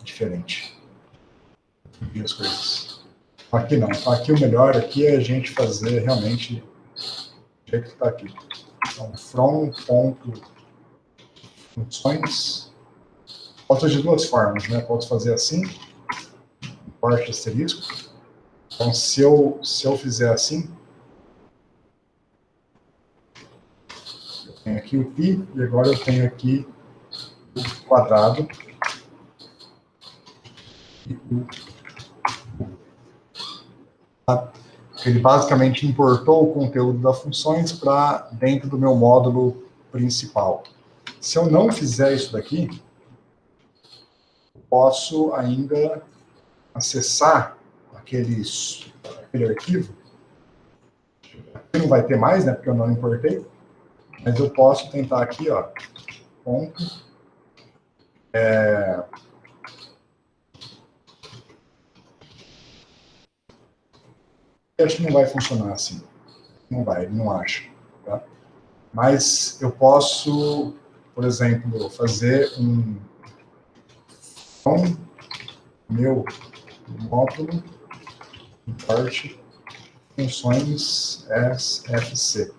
diferente. Vi as coisas. Aqui não. Aqui o melhor aqui é a gente fazer realmente do jeito que está aqui. Então, from.funções. Pode ser de duas formas, né? Posso fazer assim, import asterisco. Então, se eu fizer assim, eu tenho aqui o pi, e agora eu tenho aqui o quadrado. E ele basicamente importou o conteúdo das funções para dentro do meu módulo principal. Se eu não fizer isso daqui, eu posso ainda acessar aquele arquivo. Não vai ter mais, né, porque eu não importei, mas eu posso tentar aqui, ó, ponto, acho que não vai funcionar assim, não vai, ele não acha, tá? Mas eu posso, por exemplo, fazer um meu módulo import funções SFC.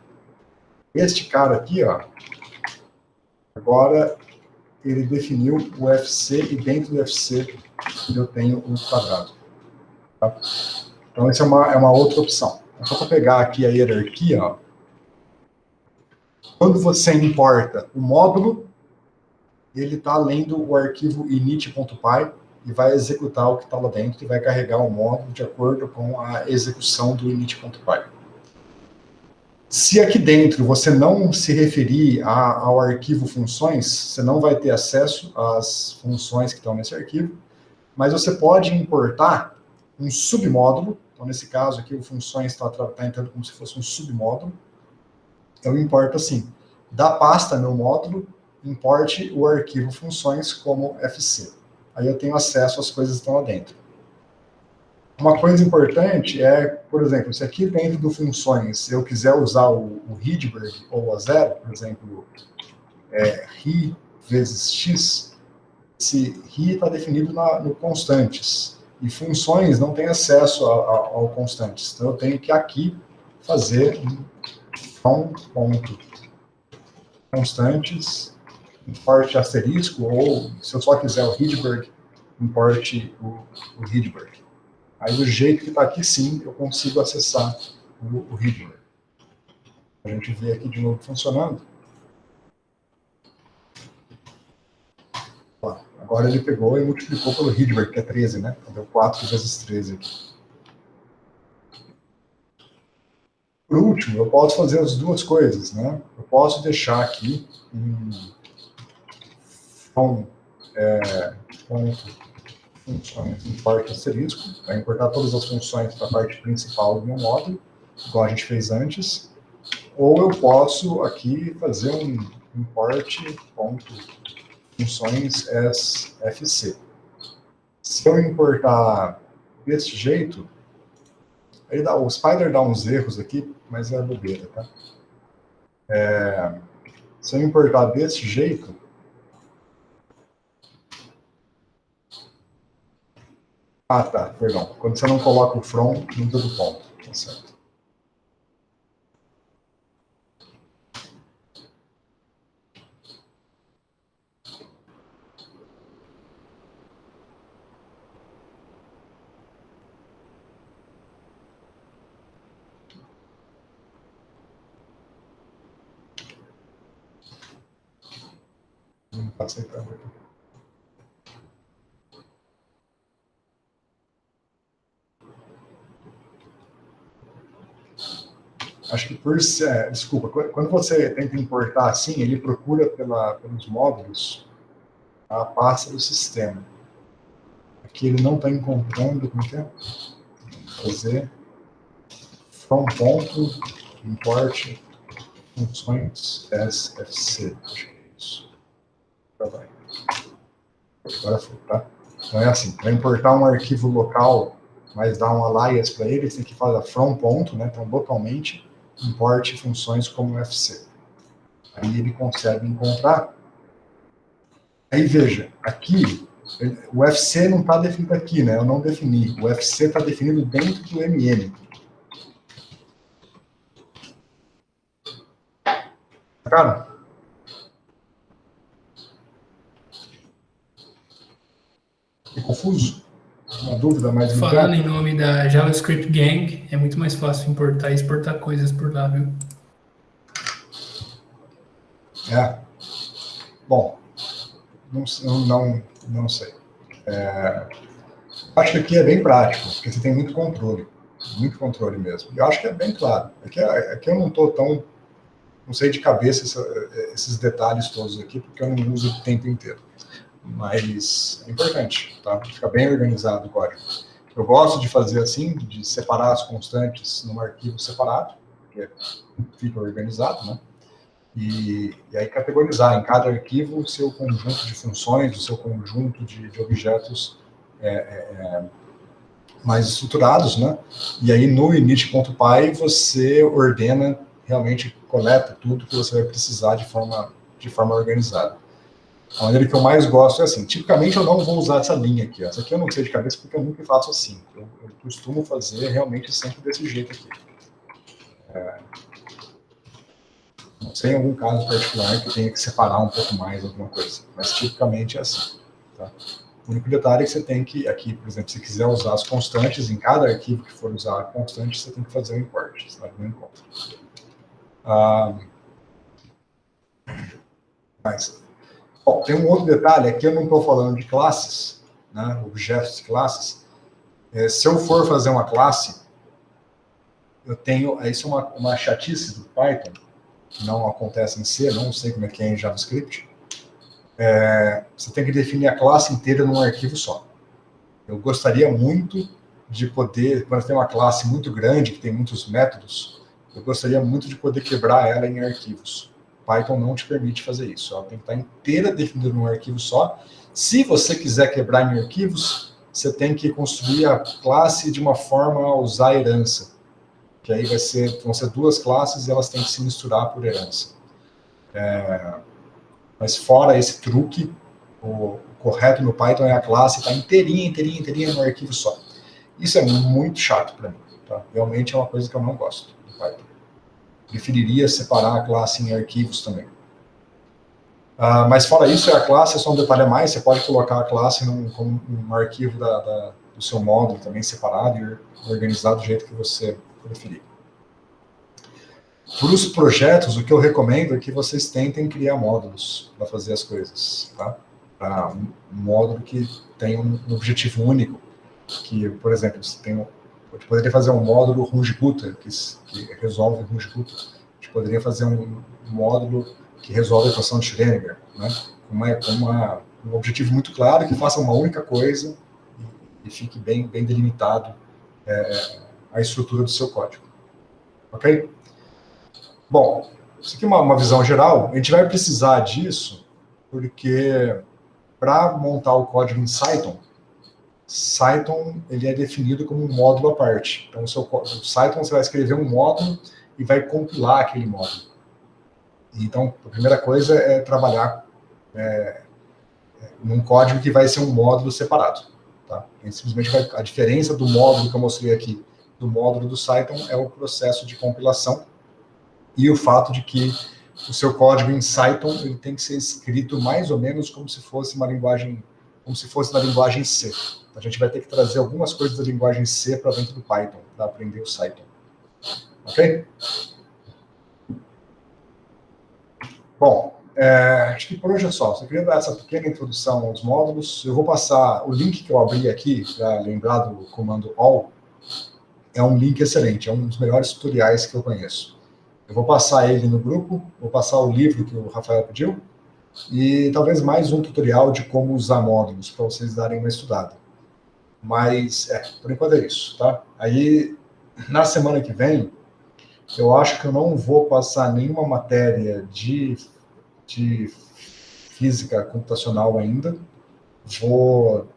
Este cara aqui, ó, agora ele definiu o FC e dentro do FC eu tenho o quadrado. Tá? Então, essa é uma outra opção. É só para pegar aqui a hierarquia, ó. Quando você importa o módulo, ele está lendo o arquivo init.py e vai executar o que está lá dentro e vai carregar o módulo de acordo com a execução do init.py. Se aqui dentro você não se referir ao arquivo funções, você não vai ter acesso às funções que estão nesse arquivo, mas você pode importar um submódulo. Então, nesse caso aqui, o funções está entrando como se fosse um submódulo. Eu importo assim, da pasta meu módulo, importe o arquivo funções como FC. Aí eu tenho acesso às coisas que estão lá dentro. Uma coisa importante é, por exemplo, se aqui dentro do funções eu quiser usar o Rydberg ou a zero, por exemplo, ri vezes x, esse ri está definido no constantes. E funções não têm acesso ao constantes. Então eu tenho que aqui fazer um ponto constantes, importe asterisco, ou se eu só quiser o Rydberg, importe o Rydberg. Aí, do jeito que está aqui, sim, eu consigo acessar o Rydberg. A gente vê aqui de novo funcionando. Ó, agora ele pegou e multiplicou pelo Rydberg, que é 13, né? Deu 4 vezes 13 aqui. Por último, eu posso fazer as duas coisas, né? Eu posso deixar aqui ponto funções import asterisco, vai importar todas as funções para a parte principal do meu módulo, igual a gente fez antes, ou eu posso aqui fazer um import ponto funções SFC. Se eu importar desse jeito, aí o Spider dá uns erros aqui, mas é bobeira, tá? Se eu importar desse jeito, Ah, tá, perdão. Quando você não coloca o from, muda do ponto. Tá certo. Não está aceitando aqui. Acho que por ser, desculpa, quando você tenta importar assim, ele procura pelos módulos a pasta do sistema. Aqui ele não está encontrando, como que é? Fazer from ponto, import, funções, SFC. Acho que é isso. Agora foi, tá? Então é assim, para importar um arquivo local, mas dar um alias para ele, você tem que fazer from ponto, né? Então localmente, importe funções como FC. Aí ele consegue encontrar. Aí veja, aqui, o FC não está definido aqui, né? Eu não defini. O FC está definido dentro do MM. Cara, é confuso? Uma dúvida mais Falando imediata? em nome da JavaScript Gang, é muito mais fácil importar e exportar coisas por lá, viu? É. Bom, não sei. Acho que aqui é bem prático, porque você tem muito controle mesmo. E eu acho que é bem claro. Aqui eu não estou tão, não sei de cabeça esses detalhes todos aqui, porque eu não uso o tempo inteiro. Mas é importante, tá? Fica bem organizado o código. Eu gosto de fazer assim, de separar as constantes num arquivo separado, porque fica organizado, né? E aí categorizar em cada arquivo o seu conjunto de funções, o seu conjunto de objetos mais estruturados, né? E aí no init.py você ordena, realmente coleta tudo que você vai precisar de forma organizada. A maneira que eu mais gosto é assim, tipicamente eu não vou usar essa linha aqui, ó. Essa aqui eu não sei de cabeça porque eu nunca faço assim. Eu costumo fazer realmente sempre desse jeito aqui. Não sei em algum caso particular que tenha que separar um pouco mais alguma coisa, mas tipicamente é assim. Tá? O único detalhe é que você tem que, aqui, por exemplo, se quiser usar as constantes, em cada arquivo que for usar a constante, você tem que fazer um import, senão não encontra. Mas, bom, tem um outro detalhe, aqui eu não estou falando de classes, né, objetos de classes. Se eu for fazer uma classe, eu tenho, isso é uma chatice do Python, que não acontece em C, não sei como é que é em JavaScript. Você tem que definir a classe inteira num arquivo só. Eu gostaria muito de poder, quando tem uma classe muito grande, que tem muitos métodos, eu gostaria muito de poder quebrar ela em arquivos. Python não te permite fazer isso. Ela tem que estar inteira definida num arquivo só. Se você quiser quebrar em arquivos, você tem que construir a classe de uma forma a usar herança. Que aí vão ser duas classes e elas têm que se misturar por herança. Mas fora esse truque, o correto no Python é a classe estar inteirinha no arquivo só. Isso é muito chato para mim. Tá? Realmente é uma coisa que eu não gosto do Python. Preferiria separar a classe em arquivos também. Mas fora isso, a classe é só um detalhe a mais. Você pode colocar a classe num arquivo do seu módulo também separado e organizado do jeito que você preferir. Para os projetos, o que eu recomendo é que vocês tentem criar módulos para fazer as coisas, tá? Para um módulo que tem um objetivo único, que, por exemplo, você poderia fazer um módulo Runge-Kutta, que resolve Runge-Kutta. A gente poderia fazer um módulo que resolve a equação de Schrödinger, né? Com um objetivo muito claro, que faça uma única coisa e fique bem delimitado a estrutura do seu código. Ok? Bom, isso aqui é uma visão geral. A gente vai precisar disso porque para montar o código em Cython ele é definido como um módulo à parte. Então, no Cython você vai escrever um módulo e vai compilar aquele módulo. Então, a primeira coisa é trabalhar num código que vai ser um módulo separado. Tá? Simplesmente a diferença do módulo que eu mostrei aqui do módulo do Cython é o processo de compilação e o fato de que o seu código em Cython ele tem que ser escrito mais ou menos como se fosse uma linguagem, como se fosse na linguagem C. A gente vai ter que trazer algumas coisas da linguagem C para dentro do Python para aprender o Cython. Ok? Bom, acho que por hoje é só. Só queria dar essa pequena introdução aos módulos. Eu vou passar o link que eu abri aqui para lembrar do comando all. É um link excelente, é um dos melhores tutoriais que eu conheço. Eu vou passar ele no grupo, vou passar o livro que o Rafael pediu, e talvez mais um tutorial de como usar módulos, para vocês darem uma estudada. Mas, por enquanto é isso, tá? Aí, na semana que vem, eu acho que eu não vou passar nenhuma matéria de física computacional ainda. Vou,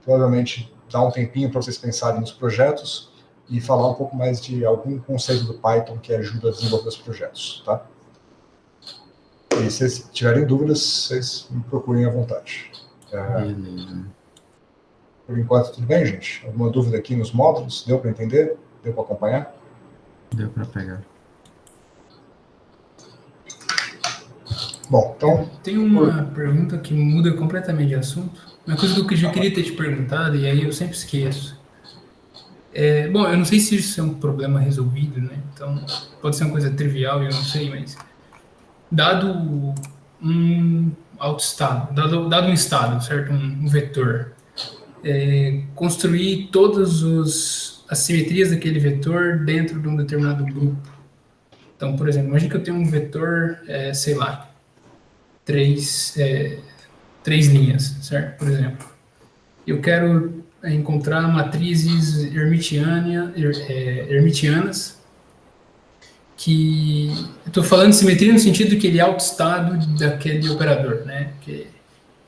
provavelmente, dar um tempinho para vocês pensarem nos projetos, e falar um pouco mais de algum conceito do Python que ajuda a desenvolver os projetos, tá? E se vocês tiverem dúvidas, vocês me procurem à vontade. Beleza. Por enquanto, tudo bem, gente? Alguma dúvida aqui nos módulos? Deu para entender? Deu para acompanhar? Deu para pegar. Bom, então... Tem uma pergunta que muda completamente de assunto. Uma coisa que eu já queria ter te perguntado, e aí eu sempre esqueço. Bom, eu não sei se isso é um problema resolvido, né? Então, pode ser uma coisa trivial, eu não sei, mas dado um autoestado, dado um estado, certo? Um vetor, construir todas as simetrias daquele vetor dentro de um determinado grupo. Então, por exemplo, imagina que eu tenho um vetor, sei lá, três linhas, certo? Por exemplo, eu quero encontrar matrizes hermitianas que... Eu estou falando de simetria no sentido que ele é autoestado daquele operador, né? Que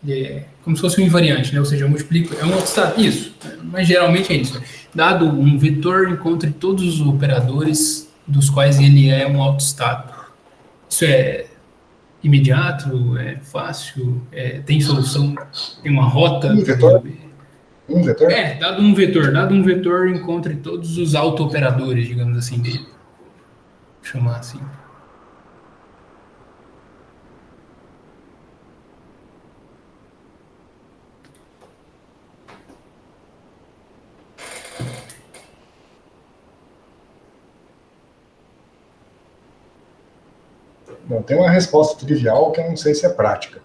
ele é como se fosse um invariante, né? Ou seja, eu multiplico... É um autoestado, isso. Mas geralmente é isso. Dado um vetor, encontre todos os operadores dos quais ele é um autoestado. Isso é imediato? É fácil? Tem solução? Tem uma rota? Um vetor? Um vetor? Dado um vetor, encontre todos os auto-operadores, digamos assim, dele. Vou chamar assim. Bom, tem uma resposta trivial que eu não sei se é prática.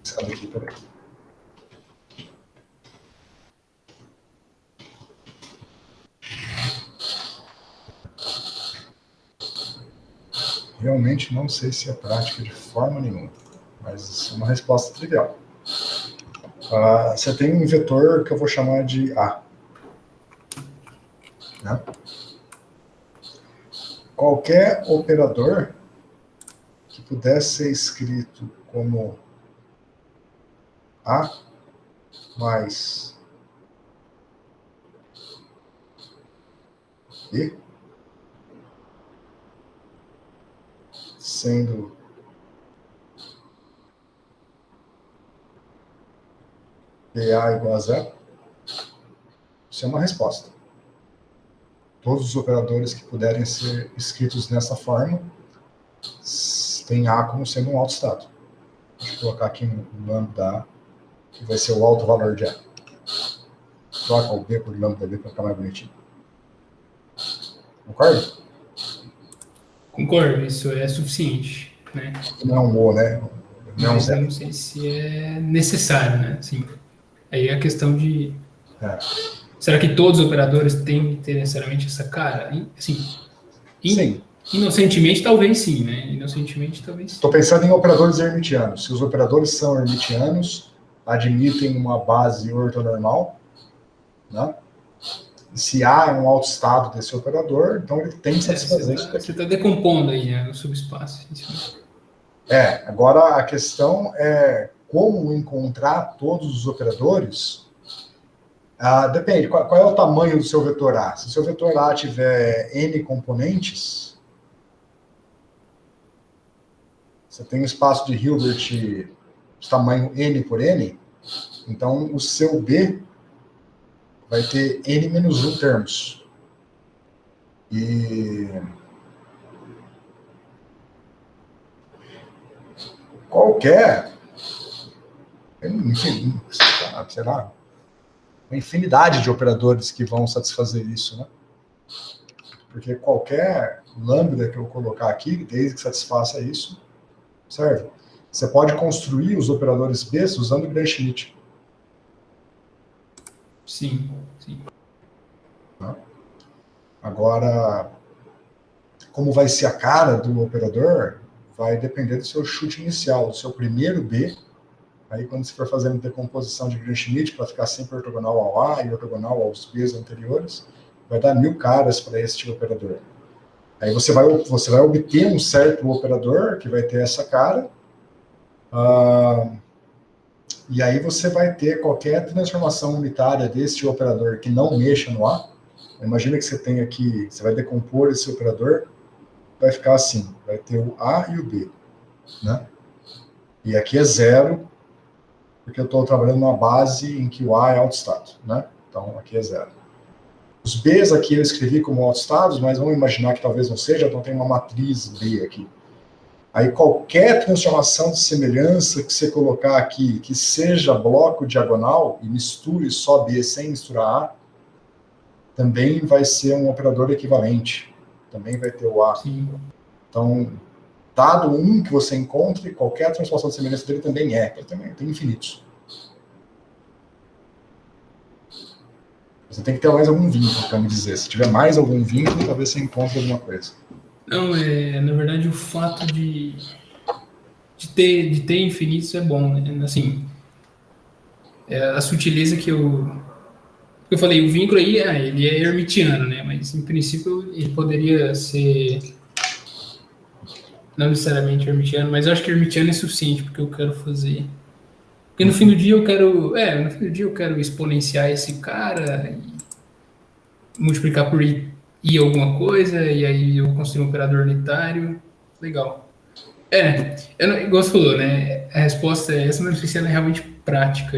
Sabe aqui, peraí. Realmente não sei se é prática de forma nenhuma, mas é uma resposta trivial. Você tem um vetor que eu vou chamar de A. Né? Qualquer operador que pudesse ser escrito como A mais B, sendo BA igual a zero, isso é uma resposta. Todos os operadores que puderem ser escritos dessa forma tem A como sendo um autoestado. Deixa eu colocar aqui no lambda A, que vai ser o alto valor de A. Troca o B por lambda B para ficar mais bonitinho. Concorda? Concordo, isso é suficiente, né? Não é um O, né? Não é um Mas eu zero. não sei se é necessário, né? Assim, aí é a questão de... Será que todos os operadores têm que ter necessariamente essa cara? Assim, Sim. Inocentemente, talvez sim, né? Inocentemente, talvez sim. Estou pensando em operadores hermitianos. Se os operadores são hermitianos, admitem uma base ortonormal, né? E se A é um autoestado desse operador, então ele tem que satisfazer isso daqui. Você está decompondo aí, né, o subespaço. Agora a questão é como encontrar todos os operadores. Depende, qual é o tamanho do seu vetor A? Se o seu vetor A tiver N componentes, você tem um espaço de Hilbert de tamanho n por n, então o seu B vai ter n menos 1 termos. E qualquer, enfim, sei lá, uma infinidade de operadores que vão satisfazer isso, né? Porque qualquer lambda que eu colocar aqui, desde que satisfaça isso, serve. Você pode construir os operadores B usando o Gram-Schmidt. Sim. Tá? Agora, como vai ser a cara do operador, vai depender do seu chute inicial, do seu primeiro B. Aí, quando você for fazendo decomposição de Gram-Schmidt para ficar sempre ortogonal ao A e ortogonal aos Bs anteriores, vai dar 1000 caras para esse tipo de operador. Aí você vai obter um certo operador que vai ter essa cara, e aí você vai ter qualquer transformação unitária desse operador que não mexa no A. Imagina que você tem aqui, você vai decompor esse operador, vai ficar assim, vai ter o A e o B, né? E aqui é 0, porque eu estou trabalhando numa base em que o A é autostato, né? Então aqui é 0. Os Bs aqui eu escrevi como autostados, mas vamos imaginar que talvez não seja, então tem uma matriz B aqui. Aí qualquer transformação de semelhança que você colocar aqui, que seja bloco diagonal e misture só B sem misturar A, também vai ser um operador equivalente. Também vai ter o A. Sim. Então, dado um que você encontre, qualquer transformação de semelhança dele também é. Ele também tem infinitos. Você tem que ter mais algum vínculo, para me dizer. Se tiver mais algum vínculo, talvez você encontre alguma coisa. Não, na verdade, o fato de ter infinitos é bom, né? Assim, a sutileza que eu falei, o vínculo aí, ele é hermitiano, né? Mas, em princípio, ele poderia ser não necessariamente hermitiano, mas eu acho que hermitiano é suficiente, porque eu quero fazer... Porque no fim do dia eu quero exponenciar esse cara e multiplicar por i alguma coisa, e aí eu construir um operador unitário. Legal. Igual você falou, né? A resposta é essa, mas não sei se ela é realmente prática.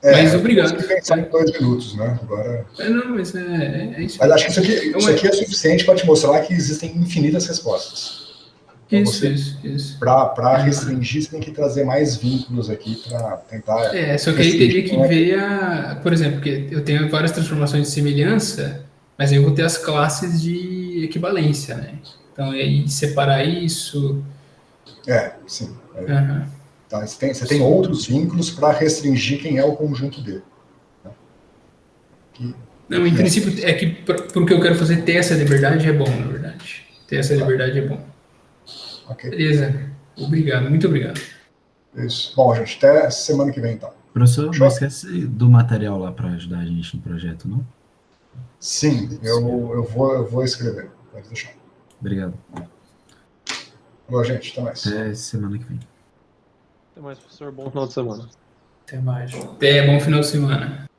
Mas obrigado. Eu pensar em 2 minutos, né? Agora... Não, mas é isso. Mas acho que isso aqui é suficiente para te mostrar que existem infinitas respostas. Então, isso. Para restringir, você tem que trazer mais vínculos aqui para tentar... Só que aí teria que ver por exemplo, porque eu tenho várias transformações de semelhança, mas aí eu vou ter as classes de equivalência, né? Então, aí separar isso... sim. Uhum. Tá, você tem outros vínculos para restringir quem é o conjunto D. Né? Não, em princípio, é que para o que eu quero fazer, ter essa liberdade é bom, na verdade. Ter essa liberdade é bom. Okay. Beleza. Obrigado, muito obrigado. Isso. Bom, gente, até semana que vem, então. Professor, não esquece do material lá para ajudar a gente no projeto, não? Sim, eu vou escrever. Pode deixar. Obrigado. Boa, gente, até mais. Até semana que vem. Até mais, professor. Bom final de semana. Até mais. Bom final de semana.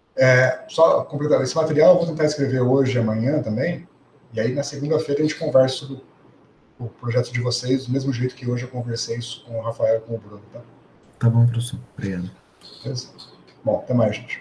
Só completar, esse material eu vou tentar escrever hoje e amanhã também, e aí na segunda-feira a gente conversa sobre o projeto de vocês, do mesmo jeito que hoje eu conversei isso com o Rafael e com o Bruno, tá? Tá bom, professor. Obrigado. Beleza? Bom, até mais, gente.